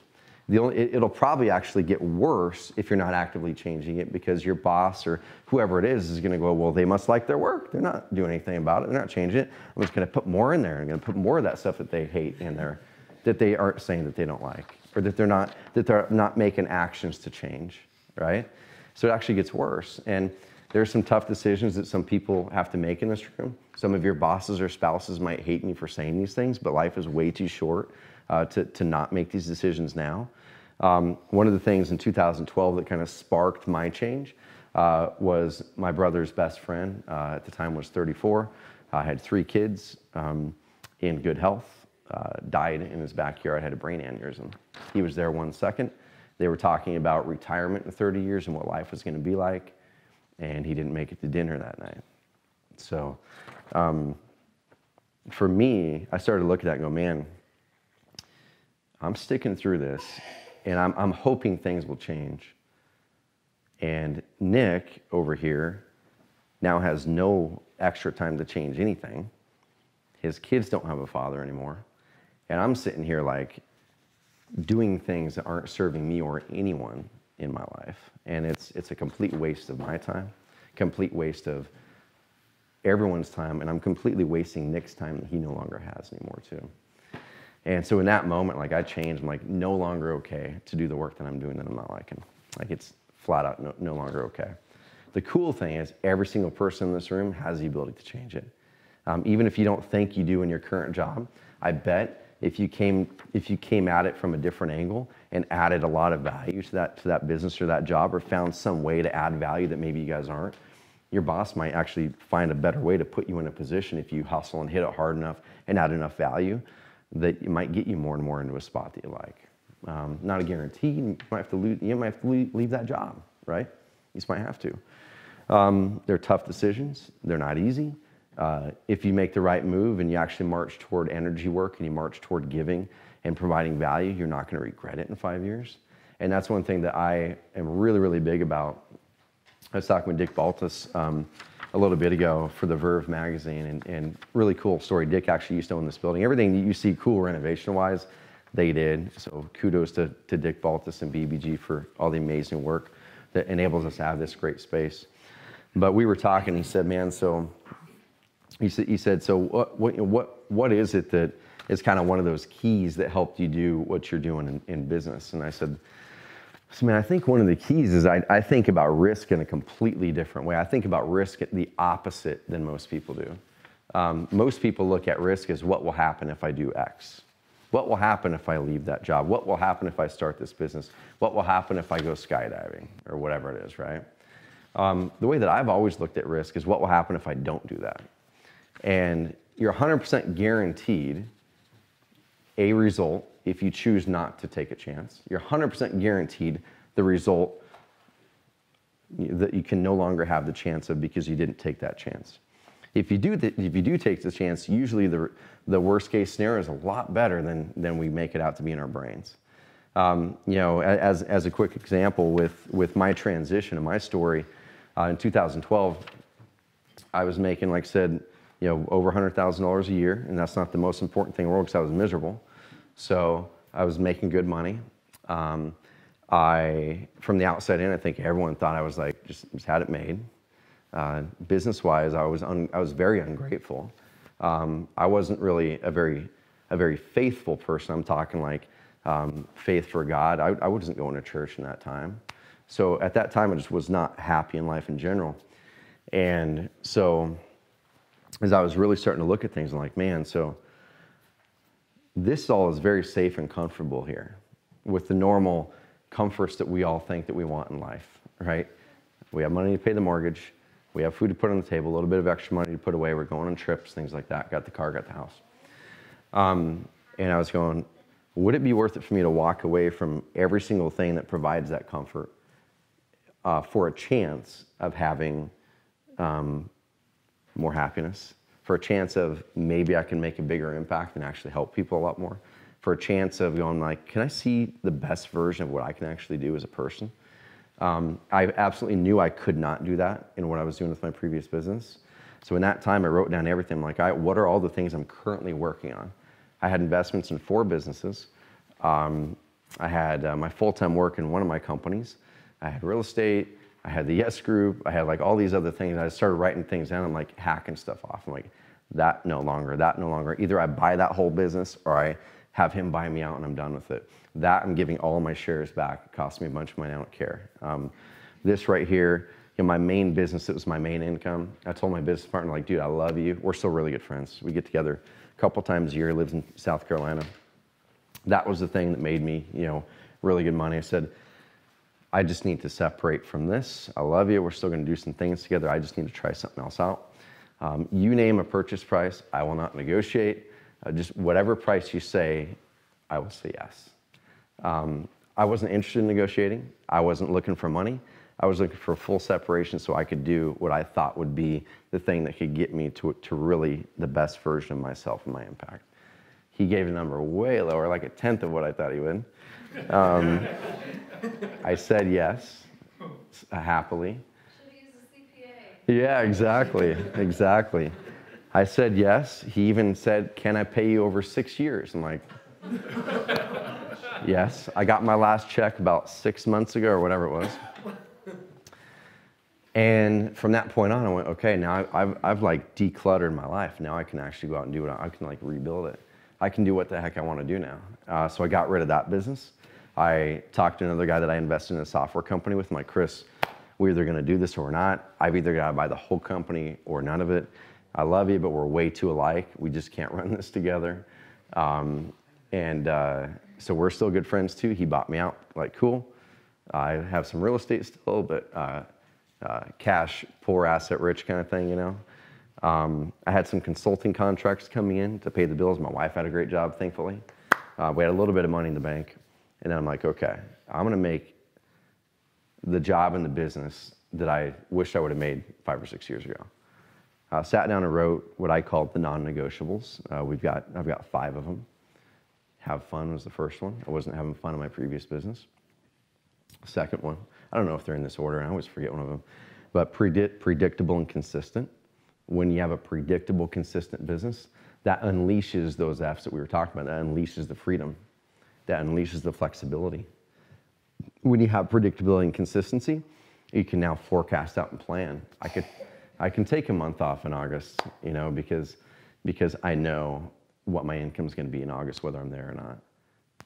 It'll probably actually get worse if you're not actively changing it, because your boss or whoever it is going to go, well, they must like their work. They're not doing anything about it. They're not changing it. I'm just going to put more in there. I'm going to put more of that stuff that they hate in there, that they aren't saying that they don't like, or that they're not making actions to change, right? So it actually gets worse. And there's some tough decisions that some people have to make in this room. Some of your bosses or spouses might hate me for saying these things, but life is way too short to not make these decisions now. One of the things in 2012 that kind of sparked my change was my brother's best friend, at the time was 34, had 3 kids in good health, died in his backyard, had a brain aneurysm. He was there 1 second. They were talking about retirement in 30 years and what life was going to be like, and he didn't make it to dinner that night. So for me, I started to look at that and go, man, I'm sticking through this, and I'm hoping things will change. And Nick over here now has no extra time to change anything. His kids don't have a father anymore. And I'm sitting here doing things that aren't serving me or anyone in my life. And it's a complete waste of my time, complete waste of everyone's time, and I'm completely wasting Nick's time that he no longer has anymore too. And so in that moment, I changed. I'm no longer okay to do the work that I'm doing that I'm not liking. It's flat out no longer okay. The cool thing is every single person in this room has the ability to change it. Even if you don't think you do in your current job, I bet if you came at it from a different angle and added a lot of value to that business or that job, or found some way to add value that maybe you guys aren't, your boss might actually find a better way to put you in a position if you hustle and hit it hard enough and add enough value that it might get you more and more into a spot that you like. Not a guarantee. You might have to leave that job, right? You just might have to. They're tough decisions. They're not easy. If you make the right move and you actually march toward energy work and you march toward giving and providing value, you're not going to regret it in 5 years. And that's one thing that I am really, really big about. I was talking with Dick Baltus a little bit ago for the Verve magazine, and really cool story. Dick actually used to own this building. Everything that you see cool renovation-wise, they did. So kudos to Dick Baltus and BBG for all the amazing work that enables us to have this great space. But we were talking, he said, man, so he said, so what what is it that is kind of one of those keys that helped you do what you're doing in business? And I said, man, I think one of the keys is I think about risk in a completely different way. I think about risk the opposite than most people do. Most people look at risk as what will happen if I do X? What will happen if I leave that job? What will happen if I start this business? What will happen if I go skydiving or whatever it is, right? The way that I've always looked at risk is what will happen if I don't do that? And you're 100% guaranteed a result if you choose not to take a chance. You're 100% guaranteed the result that you can no longer have the chance of because you didn't take that chance. If you do take the chance, usually the worst case scenario is a lot better than we make it out to be in our brains. As a quick example with my transition and my story, in 2012, I was making, like I said, over $100,000 a year, and that's not the most important thing in the world because I was miserable. So I was making good money. From the outside in, I think everyone thought I was like just had it made. Business-wise, I was very ungrateful. I wasn't really a very faithful person. I'm talking like faith for God. I wasn't going to church in that time. So at that time, I just was not happy in life in general. And so as I was really starting to look at things, I'm like, man, so this all is very safe and comfortable here with the normal comforts that we all think that we want in life, right? We have money to pay the mortgage. We have food to put on the table, a little bit of extra money to put away. We're going on trips, things like that. Got the car, got the house. And I was going, would it be worth it for me to walk away from every single thing that provides that comfort for a chance of having more happiness, for a chance of maybe I can make a bigger impact and actually help people a lot more, for a chance of going like, can I see the best version of what I can actually do as a person? I absolutely knew I could not do that in what I was doing with my previous business. So in that time, I wrote down everything. Like, what are all the things I'm currently working on? I had investments in 4 businesses. I had my full-time work in one of my companies. I had real estate. I had the Yes Group. I had like all these other things. I started writing things down. I'm like hacking stuff off. I'm like, that no longer. Either I buy that whole business or I have him buy me out and I'm done with it. That I'm giving all my shares back. It cost me a bunch of money. I don't care. This right here, my main business, it was my main income. I told my business partner, like, dude, I love you. We're still really good friends. We get together a couple times a year. He lives in South Carolina. That was the thing that made me, really good money. I said, I just need to separate from this. I love you. We're still going to do some things together. I just need to try something else out. You name a purchase price, I will not negotiate. Just whatever price you say, I will say yes. I wasn't interested in negotiating. I wasn't looking for money. I was looking for full separation so I could do what I thought would be the thing that could get me to really the best version of myself and my impact. He gave a number way lower, like 1/10 of what I thought he would. I said yes, happily.
Should have used a CPA.
Yeah, exactly. I said yes. He even said, can I pay you over 6 years? I'm like, yes. I got my last check about 6 months ago or whatever it was. And from that point on, I went, okay, now I've like decluttered my life. Now I can actually go out and do it. I can like rebuild it. I can do what the heck I want to do now. So I got rid of that business. I talked to another guy that I invested in a software company with. I'm like, Chris, we're either going to do this or we're not. I've either got to buy the whole company or none of it. I love you, but we're way too alike. We just can't run this together. So we're still good friends too. He bought me out. Like, cool. I have some real estate still, but cash, poor, asset rich kind of thing, I had some consulting contracts coming in to pay the bills. My wife had a great job, thankfully. We had a little bit of money in the bank. And then I'm like, okay, I'm going to make the job and the business that I wish I would have made 5 or 6 years ago. Sat down and wrote what I called the non-negotiables. I've got 5 of them. Have fun was the first one. I wasn't having fun in my previous business. Second one, I don't know if they're in this order. I always forget one of them. But predictable and consistent. When you have a predictable, consistent business, that unleashes those F's that we were talking about. That unleashes the freedom. That unleashes the flexibility. When you have predictability and consistency, you can now forecast out and plan. I can take a month off in August, because I know what my income is going to be in August, whether I'm there or not.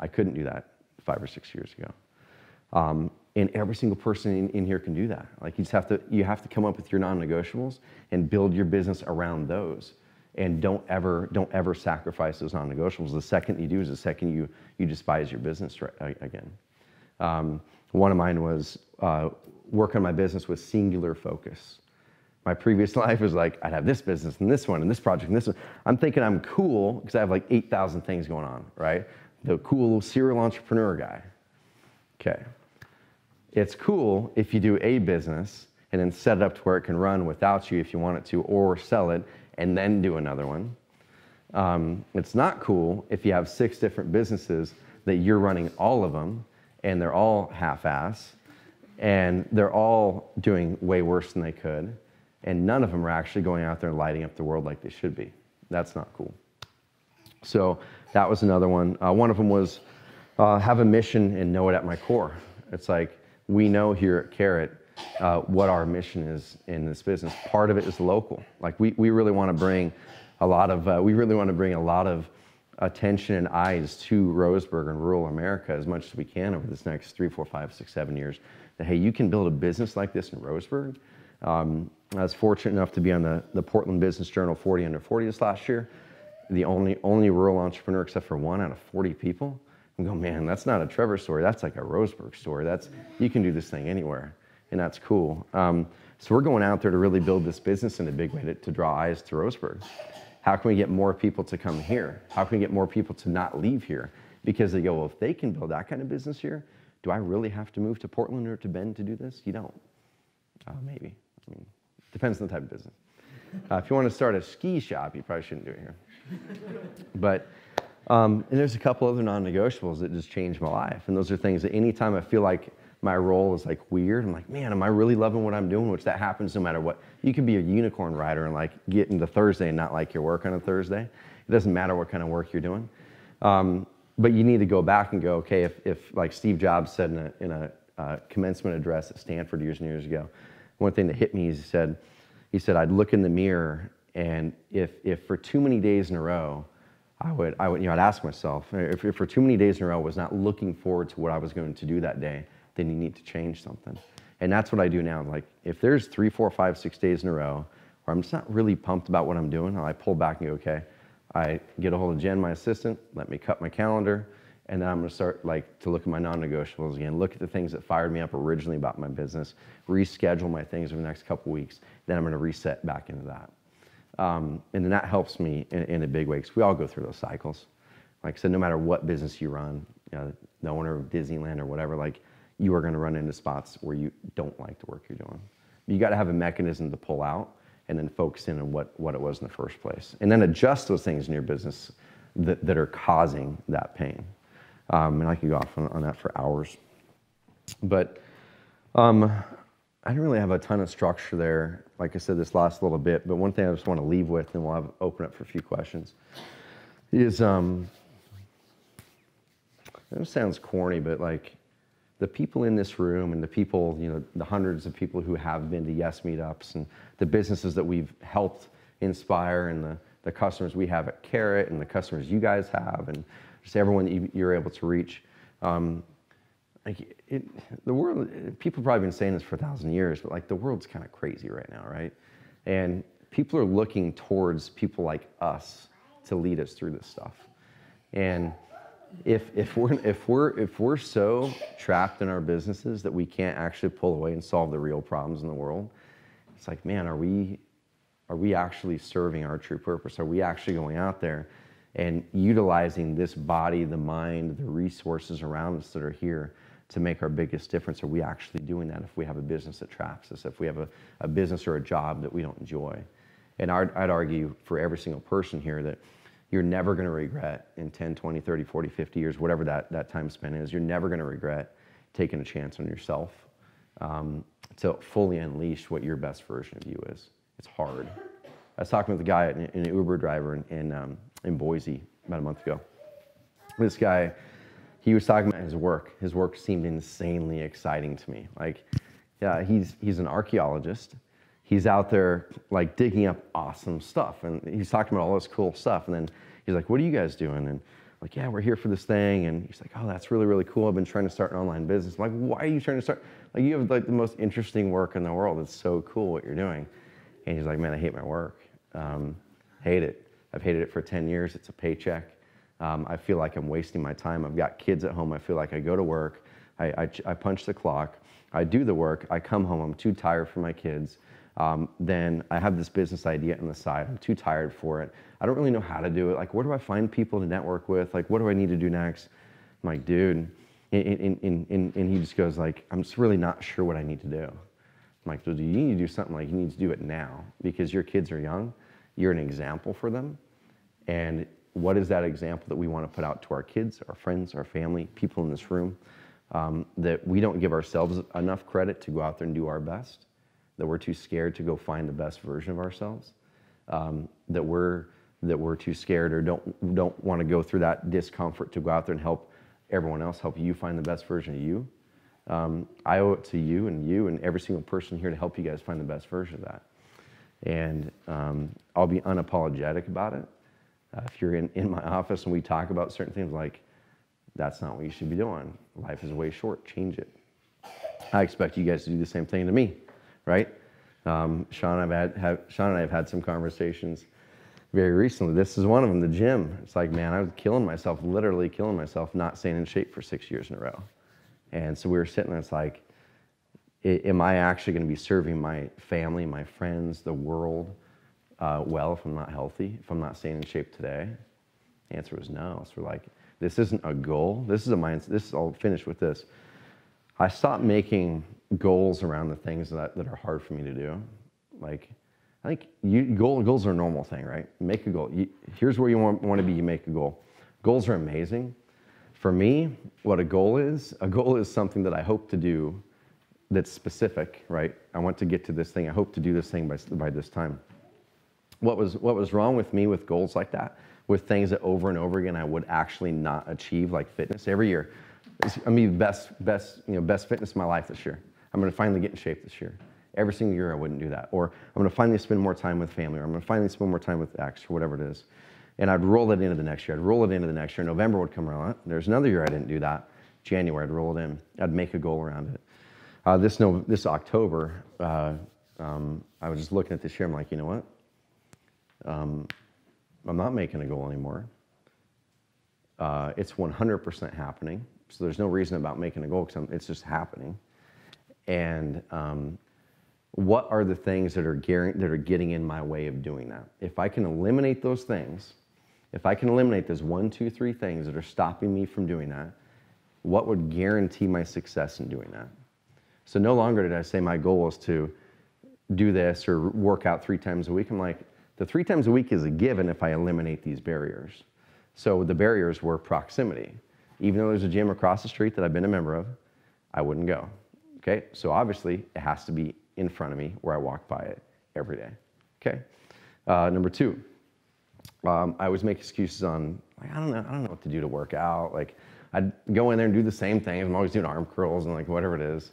I couldn't do that 5 or 6 years ago. And every single person in here can do that. Like you have to come up with your non-negotiables and build your business around those. And don't ever sacrifice those non-negotiables. The second you do is the second you despise your business again. One of mine was work on my business with singular focus. My previous life was like, I'd have this business and this one and this project and this one. I'm thinking I'm cool because I have like 8,000 things going on, right? The cool serial entrepreneur guy. Okay. It's cool if you do a business and then set it up to where it can run without you if you want it to, or sell it and then do another one. It's not cool if you have 6 different businesses that you're running all of them and they're all half-ass and they're all doing way worse than they could and none of them are actually going out there and lighting up the world like they should be. That's not cool. So that was another one. One of them was have a mission and know it at my core. It's like we know here at Carrot what our mission is in this business. Part of it is local. Like we really want to bring a lot of attention and eyes to Roseburg and rural America as much as we can over this next 3, 4, 5, 6, 7 years. That hey, you can build a business like this in Roseburg. I was fortunate enough to be on the Portland Business Journal 40 Under 40 this last year. The only rural entrepreneur except for 1 out of 40 people. And go, man, that's not a Trevor story. That's like a Roseburg story. You can do this thing anywhere, and that's cool. So we're going out there to really build this business in a big way to draw eyes to Roseburg. How can we get more people to come here? How can we get more people to not leave here? Because they go, well, if they can build that kind of business here, do I really have to move to Portland or to Bend to do this? You don't. Maybe. I mean, depends on the type of business. If you want to start a ski shop, you probably shouldn't do it here. But and there's a couple other non-negotiables that just changed my life. And those are things that anytime I feel like my role is like weird, I'm like, man, am I really loving what I'm doing? Which that happens no matter what. You can be a unicorn rider and like get into Thursday and not like your work on a Thursday. It doesn't matter what kind of work you're doing. But you need to go back and go, okay, if like Steve Jobs said in a commencement address at Stanford years and years ago, one thing that hit me is he said I'd look in the mirror and if for too many days in a row, I'd ask myself, if for too many days in a row I was not looking forward to what I was going to do that day, then you need to change something. And that's what I do now. Like if there's 3, 4, 5, 6 days in a row where I'm just not really pumped about what I'm doing, I pull back and go, okay, I get a hold of Jen, my assistant, let me cut my calendar, and then I'm going to start to look at my non-negotiables again, look at the things that fired me up originally about my business, reschedule my things over the next couple weeks, then I'm going to reset back into that. And then that helps me in a big way because we all go through those cycles. Like I said, no matter what business you run, the owner of Disneyland or whatever, like you are going to run into spots where you don't like the work you're doing. You got to have a mechanism to pull out and then focus in on what it was in the first place. And then adjust those things in your business that are causing that pain. And I could go off on that for hours. But I didn't really have a ton of structure there. Like I said, this last little bit, but one thing I just want to leave with, and we'll open up for a few questions, is, it sounds corny, but like the people in this room and the people, the hundreds of people who have been to Yes Meetups and the businesses that we've helped inspire and the customers we have at Carrot and the customers you guys have and just everyone you're able to reach. The world, people have probably been saying this for 1,000 years, but like the world's kind of crazy right now, right? And people are looking towards people like us to lead us through this stuff. And if we're so trapped in our businesses that we can't actually pull away and solve the real problems in the world, it's like, man, are we actually serving our true purpose? Are we actually going out there and utilizing this body, the mind, the resources around us that are here to make our biggest difference? Are we actually doing that if we have a business that traps us, if we have a business or a job that we don't enjoy? And I'd argue for every single person here that you're never going to regret in 10, 20, 30, 40, 50 years, whatever that time span is, you're never going to regret taking a chance on yourself to fully unleash what your best version of you is. It's hard. I was talking with a guy, an Uber driver in Boise about a month ago. This guy, he was talking about his work. His work seemed insanely exciting to me. Like, yeah, he's an archaeologist. He's out there like digging up awesome stuff, and he's talking about all this cool stuff. And then he's like, what are you guys doing? And like, yeah, we're here for this thing. And he's like, oh, that's really, really cool. I've been trying to start an online business. I'm like, why are you trying to start? Like, you have like the most interesting work in the world. It's so cool what you're doing. And he's like, man, I hate my work. Hate it. I've hated it for 10 years. It's a paycheck. I feel like I'm wasting my time. I've got kids at home. I feel like I go to work. I punch the clock. I do the work. I come home. I'm too tired for my kids. Then I have this business idea on the side. I'm too tired for it. I don't really know how to do it. Like, where do I find people to network with? Like, what do I need to do next? I'm like, dude, and he just goes like, I'm just really not sure what I need to do. I'm like, well, do you need to do something? Like, you need to do it now because your kids are young. You're an example for them. And what is that example that we want to put out to our kids, our friends, our family, people in this room? That we don't give ourselves enough credit to go out there and do our best. That we're too scared to go find the best version of ourselves. That we're too scared or don't want to go through that discomfort to go out there and help everyone else, help you find the best version of you. I owe it to you and every single person here to help you guys find the best version of that. And I'll be unapologetic about it. If you're in my office and we talk about certain things, like, that's not what you should be doing. Life is way short. Change it. I expect you guys to do the same thing to me, right? Sean and I have had some conversations very recently. This is one of them, the gym. It's like, man, I was killing myself, literally killing myself, not staying in shape for 6 years in a row. And so we were sitting there, it's like, am I actually going to be serving my family, my friends, the world well if I'm not healthy, if I'm not staying in shape today? The answer was no. So we're like, this isn't a goal. This is a mindset. I'll finish with this. I stopped making goals around the things that are hard for me to do. Like, I think goals are a normal thing, right? Make a goal. Here's where you want to be, you make a goal. Goals are amazing. For me, what a goal is something that I hope to do that's specific, right? I want to get to this thing. I hope to do this thing by this time. What was wrong with me with goals like that, with things that over and over again I would actually not achieve, like fitness every year. I'm gonna be best fitness of my life this year. I'm gonna finally get in shape this year. Every single year I wouldn't do that. Or I'm gonna finally spend more time with family, or I'm gonna finally spend more time with X, or whatever it is. And I'd roll it into the next year. November would come around. There's another year I didn't do that. January, I'd roll it in. I'd make a goal around it. This October, I was just looking at this year. I'm like, you know what? I'm not making a goal anymore. It's 100% happening. So there's no reason about making a goal because it's just happening. And what are the things that are getting in my way of doing that? If I can eliminate those things, if I can eliminate those 1, 2, 3 things that are stopping me from doing that, what would guarantee my success in doing that? So no longer did I say my goal is to do this or work out 3 times a week. I'm like, the 3 times a week is a given if I eliminate these barriers. So the barriers were proximity. Even though there's a gym across the street that I've been a member of, I wouldn't go. Okay, so obviously it has to be in front of me where I walk by it every day. Okay, number 2, I always make excuses on, like, I don't know what to do to work out. Like, I'd go in there and do the same thing. I'm always doing arm curls and like whatever it is.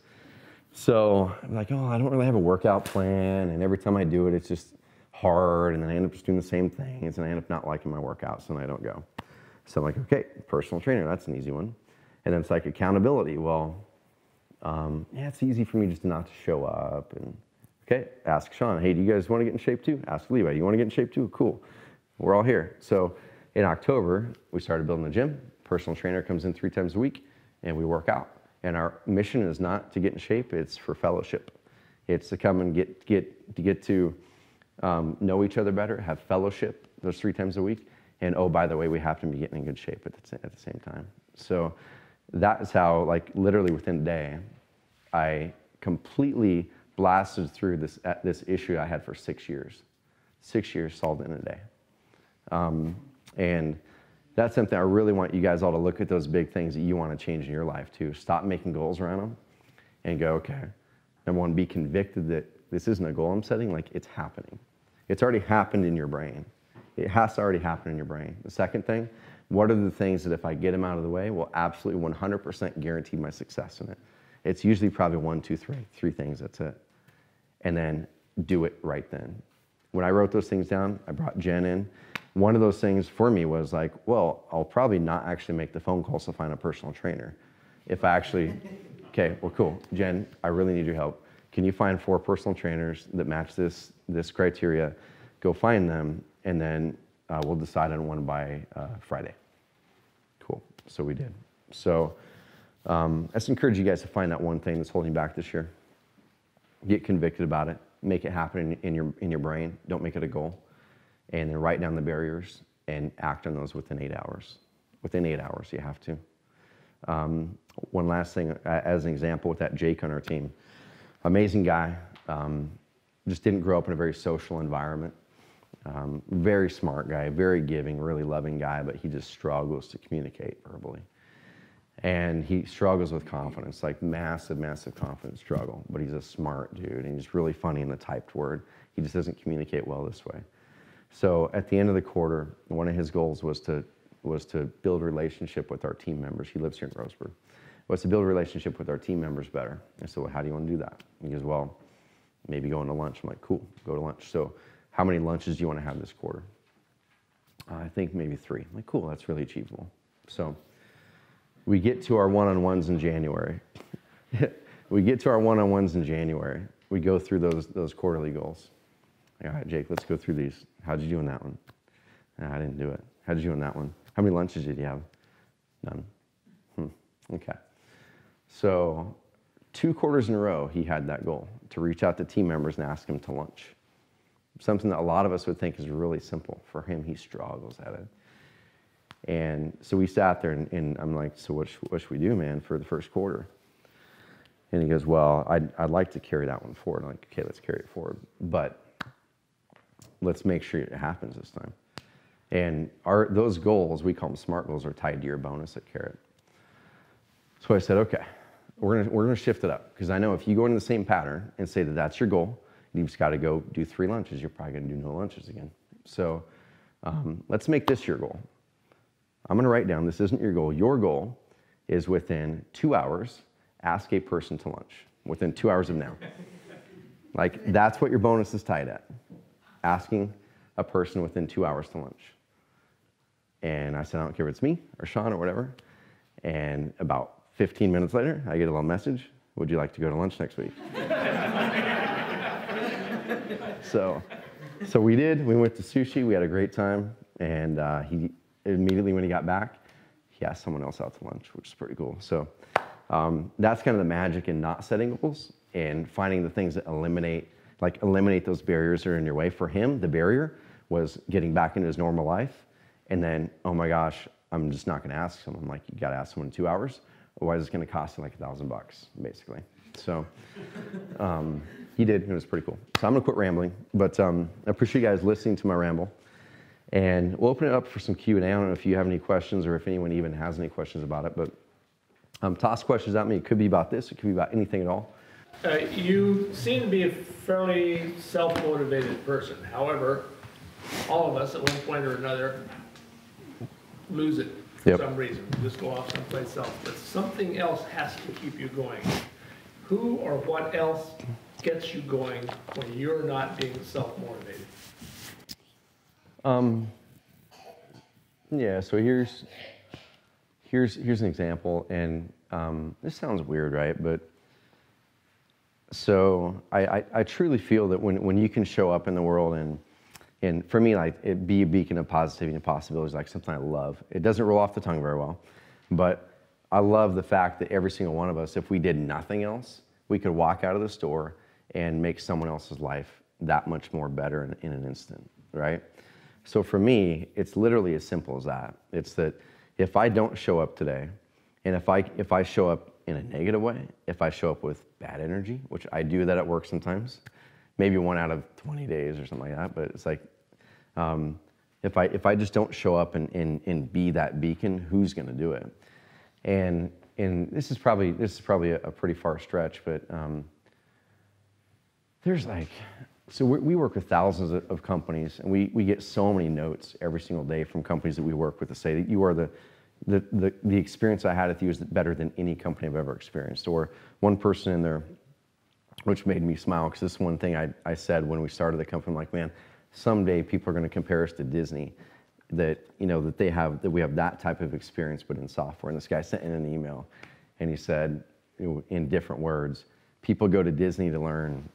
So I'm like, oh, I don't really have a workout plan, and every time I do it, it's just hard, and then I end up just doing the same things, and I end up not liking my workouts, and I don't go. So I'm like, okay, personal trainer, that's an easy one. And then it's like accountability. Well, yeah, it's easy for me just not to show up. And okay, ask Sean, hey, do you guys want to get in shape too? Ask Levi, you want to get in shape too? Cool, we're all here. So in October, we started building the gym. Personal trainer comes in 3 times a week, and we work out. And our mission is not to get in shape, it's for fellowship. It's to come and get to know each other better, have fellowship those 3 times a week. And oh, by the way, we happen to be getting in good shape at the same time. So that is how, like, literally within a day, I completely blasted through this issue I had for 6 years. 6 years solved in a day. And that's something I really want you guys all to look at, those big things that you want to change in your life too. Stop making goals around them and go, okay, number 1, be convicted that this isn't a goal I'm setting, like, it's happening. It's already happened in your brain. It has to already happen in your brain. The second thing, what are the things that if I get them out of the way will absolutely 100% guarantee my success in it? It's usually probably 1, 2, 3 things, that's it. And then do it right then. When I wrote those things down, I brought Jen in, one of those things for me was like, well, I'll probably not actually make the phone calls to find a personal trainer. If I actually, okay, well, cool. Jen, I really need your help. Can you find 4 personal trainers that match this criteria? Go find them, and then we'll decide on one by Friday. Cool. So we did. So I just encourage you guys to find that one thing that's holding you back this year. Get convicted about it. Make it happen in your brain. Don't make it a goal. And then write down the barriers and act on those within 8 hours. Within 8 hours, you have to. One last thing, as an example, with that Jake on our team. Amazing guy. Just didn't grow up in a very social environment. Very smart guy, very giving, really loving guy, but he just struggles to communicate verbally. And he struggles with confidence, like massive, massive confidence struggle. But he's a smart dude, and he's really funny in the typed word. He just doesn't communicate well this way. So at the end of the quarter, one of his goals was to build a relationship with our team members. He lives here in Roseburg. Was to build a relationship with our team members better. I said, well, how do you want to do that? He goes, well, maybe going to lunch. I'm like, cool, go to lunch. So how many lunches do you want to have this quarter? I think maybe 3. I'm like, cool, that's really achievable. So we get to our one-on-ones in January. We go through those quarterly goals. All right, Jake, let's go through these. How'd you do in that one? I didn't do it. How'd you do in that one? How many lunches did you have? None. Okay. So 2 quarters in a row, he had that goal to reach out to team members and ask them to lunch. Something that a lot of us would think is really simple. For him, he struggles at it. And so we sat there, and I'm like, so what should we do, man, for the first quarter? And he goes, well, I'd like to carry that one forward. I'm like, okay, let's carry it forward. But let's make sure it happens this time. And those goals, we call them SMART goals, are tied to your bonus at Carrot. So I said, okay, we're gonna shift it up, because I know if you go into the same pattern and say that that's your goal, you've just got to go do 3 lunches. You're probably going to do no lunches again. So let's make this your goal. I'm going to write down, this isn't your goal. Your goal is within 2 hours, ask a person to lunch. Within 2 hours of now. Like, that's what your bonus is tied at. Asking a person within 2 hours to lunch. And I said, I don't care if it's me or Sean or whatever. And about 15 minutes later, I get a little message. Would you like to go to lunch next week? So we did. We went to sushi. We had a great time. And he immediately, when he got back, he asked someone else out to lunch, which is pretty cool. So that's kind of the magic in not setting goals and finding the things that eliminate those barriers that are in your way. For him, the barrier was getting back into his normal life. And then, oh my gosh, I'm just not going to ask someone. I'm like, you got to ask someone in 2 hours. Otherwise, it's going to cost you like $1,000, basically. So he did. It was pretty cool. So I'm going to quit rambling. But I appreciate you guys listening to my ramble. And we'll open it up for some Q&A. I don't know if you have any questions or if anyone even has any questions about it. But toss questions at me. It could be about this. It could be about anything at all.
You seem to be a fairly self-motivated person. However, all of us at one point or another lose it for some reason. Just go off someplace else. But something else has to keep you going. Who or what else gets you going when you're not being self-motivated?
Yeah, so here's an example, and this sounds weird, right? But so I truly feel that when you can show up in the world and for me, like, it be a beacon of positivity and possibilities, like something I love. It doesn't roll off the tongue very well, but I love the fact that every single one of us, if we did nothing else, we could walk out of the store and make someone else's life that much more better in an instant, right? So for me, it's literally as simple as that. It's that if I don't show up today, and if I show up in a negative way, if I show up with bad energy, which I do that at work sometimes, maybe 1 out of 20 days or something like that, but it's like, if I just don't show up and be that beacon, who's going to do it? And this is probably a pretty far stretch, but there's like, so we work with thousands of companies, and we get so many notes every single day from companies that we work with to say that you are the experience I had with you is better than any company I've ever experienced. Or one person in there, which made me smile, because this is one thing I said when we started the company. I'm like, man, someday people are going to compare us to Disney. that, you know, that we have that type of experience, but in software. And this guy sent in an email, and he said, you know, in different words, people go to Disney to learn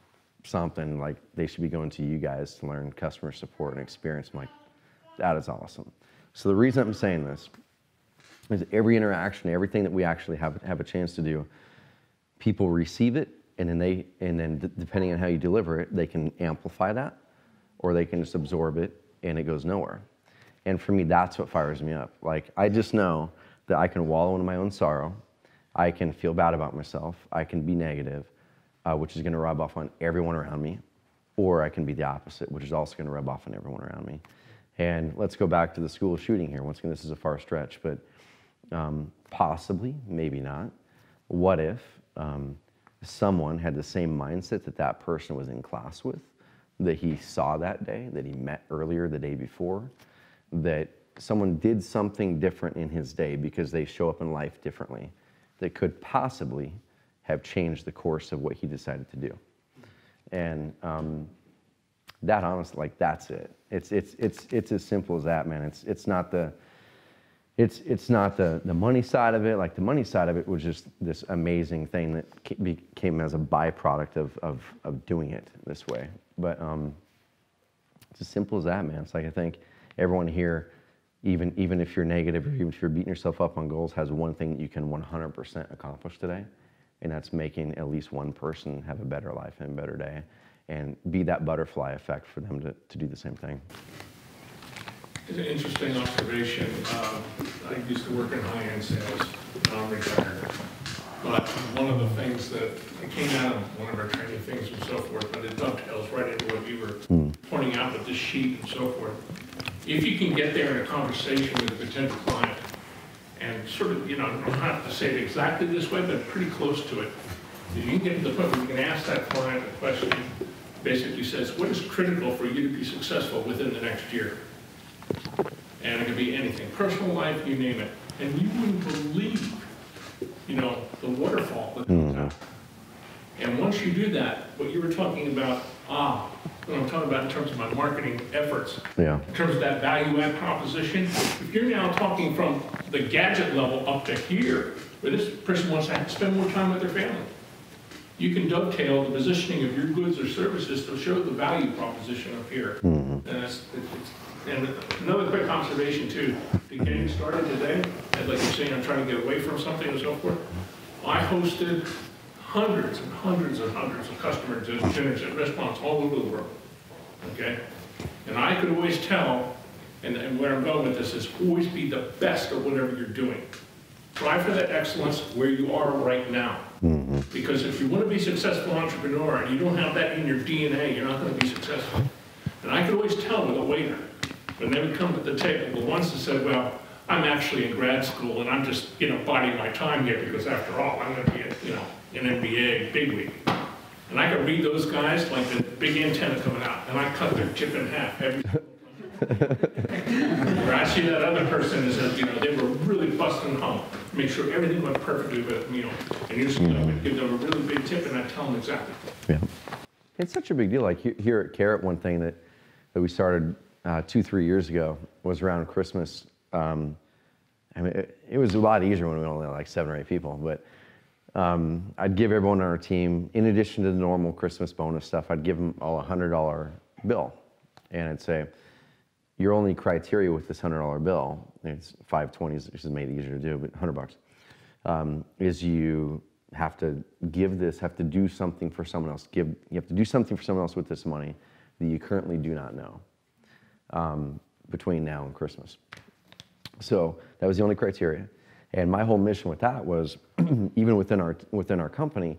something, like they should be going to you guys to learn customer support and experience. I'm like, that is awesome. So the reason I'm saying this is every interaction, everything that we actually have a chance to do, people receive it, and then depending on how you deliver it, they can amplify that, or they can just absorb it and it goes nowhere. And for me, that's what fires me up. Like, I just know that I can wallow in my own sorrow. I can feel bad about myself. I can be negative, which is going to rub off on everyone around me. Or I can be the opposite, which is also going to rub off on everyone around me. And let's go back to the school shooting here. Once again, this is a far stretch, but possibly, maybe not. What if someone had the same mindset that that person was in class with, that he saw that day, that he met earlier the day before, that someone did something different in his day because they show up in life differently, that could possibly have changed the course of what he decided to do. And that, honestly, like, that's it. It's as simple as that, man. It's not the money side of it. Like, the money side of it was just this amazing thing that became as a byproduct of doing it this way. But it's as simple as that, man. It's like, I think everyone here, even if you're negative, or even if you're beating yourself up on goals, has one thing that you can 100% accomplish today, and that's making at least one person have a better life and a better day, and be that butterfly effect for them to do the same thing.
It's an interesting observation. I used to work in high-end sales, now I'm retired. But one of the things that came out of one of our training things and so forth, but it dovetails right into what you were pointing out with this sheet and so forth. If you can get there in a conversation with a potential client and sort of, you know, you don't have to say it exactly this way, but pretty close to it. If you can get to the point where you can ask that client a question, basically says, what is critical for you to be successful within the next year? And it could be anything, personal life, you name it. And you wouldn't believe, you know, the waterfall that comes out. And once you do that, what you were talking about, what I'm talking about in terms of my marketing efforts, in terms of that value add proposition, if you're now talking from the gadget level up to here, where this person wants to spend more time with their family, you can dovetail the positioning of your goods or services to show the value proposition up here. And another quick observation too, getting started today, and like you're saying, I'm trying to get away from something and so forth. I hosted hundreds and hundreds and hundreds of customer dinners at restaurants all over the world, okay? And I could always tell, and where I'm going with this is always be the best at whatever you're doing. Strive for that excellence where you are right now. Because if you want to be a successful entrepreneur and you don't have that in your DNA, you're not going to be successful. And I could always tell with a waiter, when they would come to the table, the ones that said, well, I'm actually in grad school and I'm just, you know, biding my time here because after all, I'm going to be an MBA bigwig. And I could read those guys like the big antenna coming out, and I cut their tip in half every time. Where I see that other person is that, you know, they were really busting home, make sure everything went perfectly with, you know, and usually I would give them a really big tip and I'd tell them exactly. Yeah.
It's such a big deal. Like here at Carrot, one thing that we started 2-3 years ago was around Christmas. I mean, it was a lot easier when we only had like 7 or 8 people, but I'd give everyone on our team, in addition to the normal Christmas bonus stuff, I'd give them all a $100 bill. And I'd say, your only criteria with this $100 bill, it's 520s, which is made easier to do, but $100, is you have to have to do something for someone else. You have to do something for someone else with this money that you currently do not know between now and Christmas. So that was the only criteria. And my whole mission with that was, even within our company,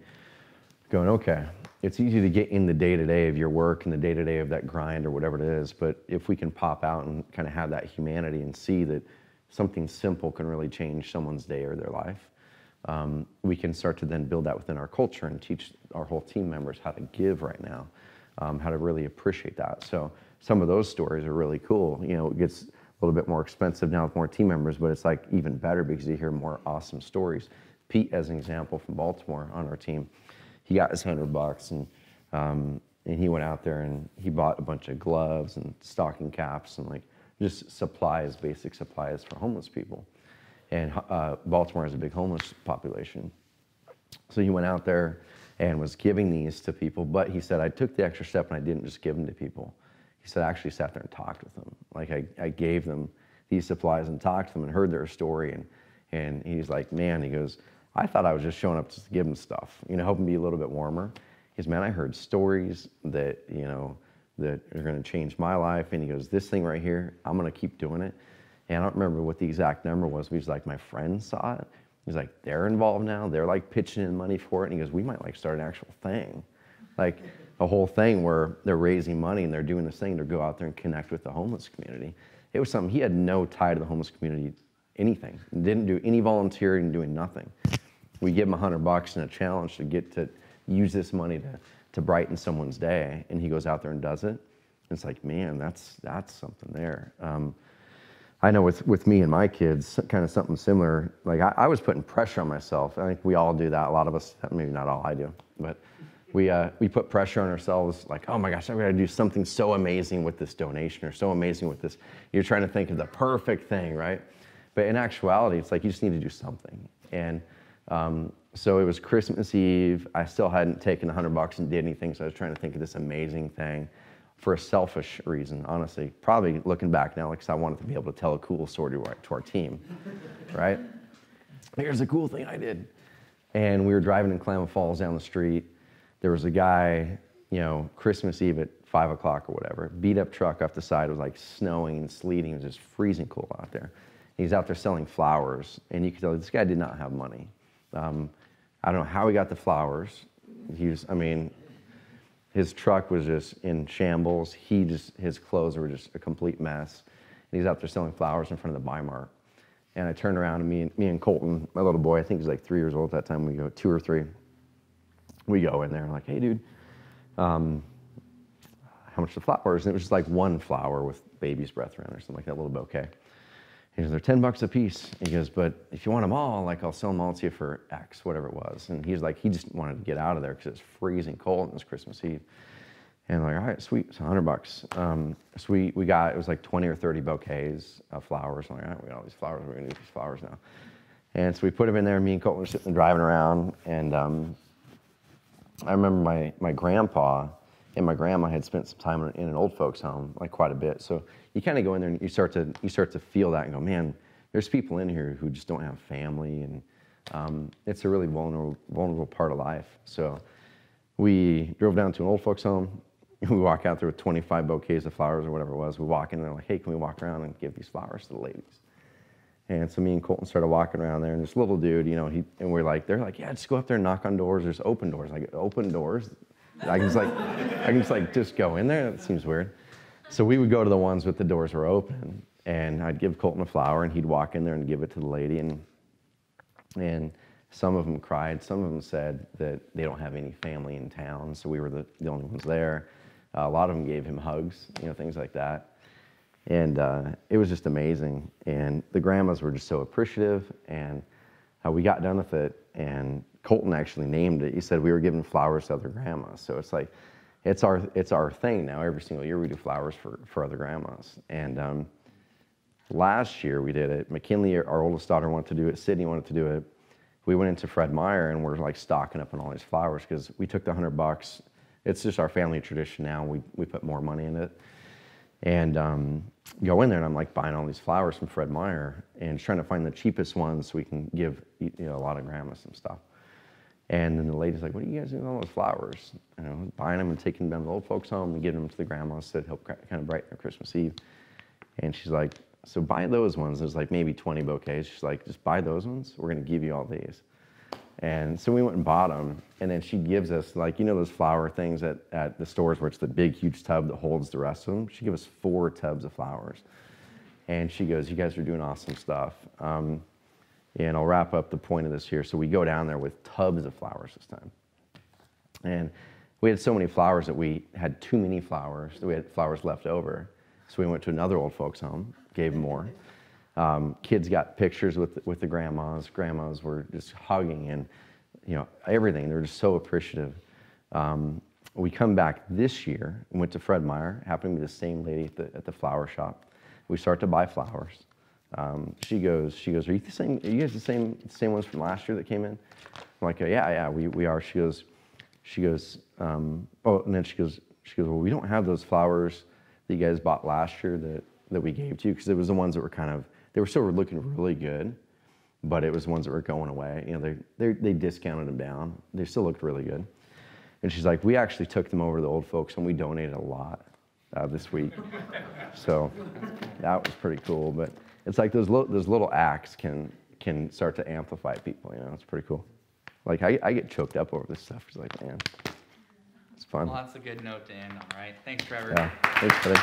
going, okay, it's easy to get in the day-to-day of your work and the day-to-day of that grind or whatever it is, but if we can pop out and kind of have that humanity and see that something simple can really change someone's day or their life, we can start to then build that within our culture and teach our whole team members how to give right now, how to really appreciate that. So some of those stories are really cool. You know, it gets a little bit more expensive now with more team members, but it's like even better because you hear more awesome stories. Pete, as an example, from Baltimore on our team, he got his $100 and he went out there and he bought a bunch of gloves and stocking caps and like just supplies, basic supplies for homeless people. And Baltimore has a big homeless population. So he went out there and was giving these to people, but he said, I took the extra step and I didn't just give them to people. He said, I actually sat there and talked with them. Like I gave them these supplies and talked to them and heard their story. And he's like, man, he goes, I thought I was just showing up just to give them stuff, help them be a little bit warmer. He goes, man, I heard stories that, that are going to change my life. And he goes, this thing right here, I'm going to keep doing it. And I don't remember what the exact number was, but he's like, my friends saw it. He's like, they're involved now. They're like pitching in money for it. And he goes, we might like start an actual thing. Like a whole thing where they're raising money and they're doing this thing to go out there and connect with the homeless community. It was something, he had no tie to the homeless community, anything. Didn't do any volunteering, doing nothing. We give him $100 and a challenge to get to use this money to brighten someone's day. And he goes out there and does it. And it's like, man, that's something there. I know with me and my kids, kind of something similar. Like I was putting pressure on myself. I think we all do that. A lot of us, maybe not all, I do, but we put pressure on ourselves. Like, oh my gosh, I've got to do something so amazing with this donation or so amazing with this. You're trying to think of the perfect thing, right? But in actuality, it's like you just need to do something. And so it was Christmas Eve. I still hadn't taken $100 and did anything, so I was trying to think of this amazing thing. For a selfish reason, honestly. Probably looking back now, because I wanted to be able to tell a cool story to our team, right? Here's a cool thing I did. And we were driving in Klamath Falls down the street. There was a guy, Christmas Eve at 5 o'clock or whatever, beat up truck off the side. It was like snowing and sleeting. It was just freezing cold out there. He's out there selling flowers. And you could tell this guy did not have money. I don't know how he got the flowers. His truck was just in shambles. His clothes were just a complete mess. And he's out there selling flowers in front of the Buy Mart. And I turned around and me and Colton, my little boy, I think he's like 3 years old at that time, we go, 2 or 3. We go in there and like, hey dude, how much the flowers? And it was just like one flower with baby's breath around or something like that, little bouquet. He goes, they're $10 a piece. He goes, but if you want them all, like I'll sell them all to you for X, whatever it was. And he's like, he just wanted to get out of there because it's freezing cold and it's Christmas Eve. And I'm like, all right, sweet, it's $100. So we got, it was like 20 or 30 bouquets of flowers. I'm like, all right, we got all these flowers, we're gonna use these flowers now. And so we put them in there, me and Colton were sitting and driving around. And I remember my grandpa and my grandma had spent some time in an old folks home, like quite a bit. So you kind of go in there and you start to feel that and go, man, there's people in here who just don't have family, and it's a really vulnerable part of life. So we drove down to an old folks home. We walk out there with 25 bouquets of flowers or whatever it was. We walk in and they're like, hey, can we walk around and give these flowers to the ladies? And so me and Colton started walking around there, and this little dude, and we're like, they're like, yeah, just go up there and knock on doors. There's open doors. Like, open doors? I can just go in there? That seems weird. So we would go to the ones with the doors were open, and I'd give Colton a flower, and he'd walk in there and give it to the lady, and some of them cried. Some of them said that they don't have any family in town, so we were the only ones there. A lot of them gave him hugs, things like that. And it was just amazing. And the grandmas were just so appreciative, and we got done with it, and Colton actually named it. He said we were giving flowers to other grandmas. So it's like, it's our thing now. Every single year we do flowers for other grandmas. And last year we did it. McKinley, our oldest daughter, wanted to do it. Sydney wanted to do it. We went into Fred Meyer and we're like stocking up on all these flowers because we took the $100. It's just our family tradition now. We put more money in it. And go in there and I'm like buying all these flowers from Fred Meyer and trying to find the cheapest ones so we can give a lot of grandmas some stuff. And then the lady's like, what are you guys doing with all those flowers? Buying them and taking them to the old folks home and giving them to the grandmas to help kind of brighten their Christmas Eve. And she's like, so buy those ones. There's like maybe 20 bouquets. She's like, just buy those ones. We're going to give you all these. And so we went and bought them. And then she gives us, like, those flower things at the stores where it's the big, huge tub that holds the rest of them. She gave us 4 tubs of flowers. And she goes, you guys are doing awesome stuff. And I'll wrap up the point of this here. So we go down there with tubs of flowers this time. And we had so many flowers that we had too many flowers, that we had flowers left over. So we went to another old folks home, gave them more. Kids got pictures with the grandmas. Grandmas were just hugging and, everything. They were just so appreciative. We come back this year and went to Fred Meyer, happened to be the same lady at the flower shop. We start to buy flowers. She goes, are you the same? Are you guys the same ones from last year that came in? I'm like, yeah, we are. She goes, oh, and then she goes, well, we don't have those flowers that you guys bought last year that we gave to you, because it was the ones that were they were still looking really good, but it was the ones that were going away. You know, they discounted them down. They still looked really good. And she's like, we actually took them over to the old folks and we donated a lot this week. So that was pretty cool. But it's like those little acts can start to amplify people. You know, it's pretty cool. Like I get choked up over this stuff. It's like, man, it's fun.
Well, that's a good note to end on, right? Thanks, Trevor.
Yeah, thanks, buddy.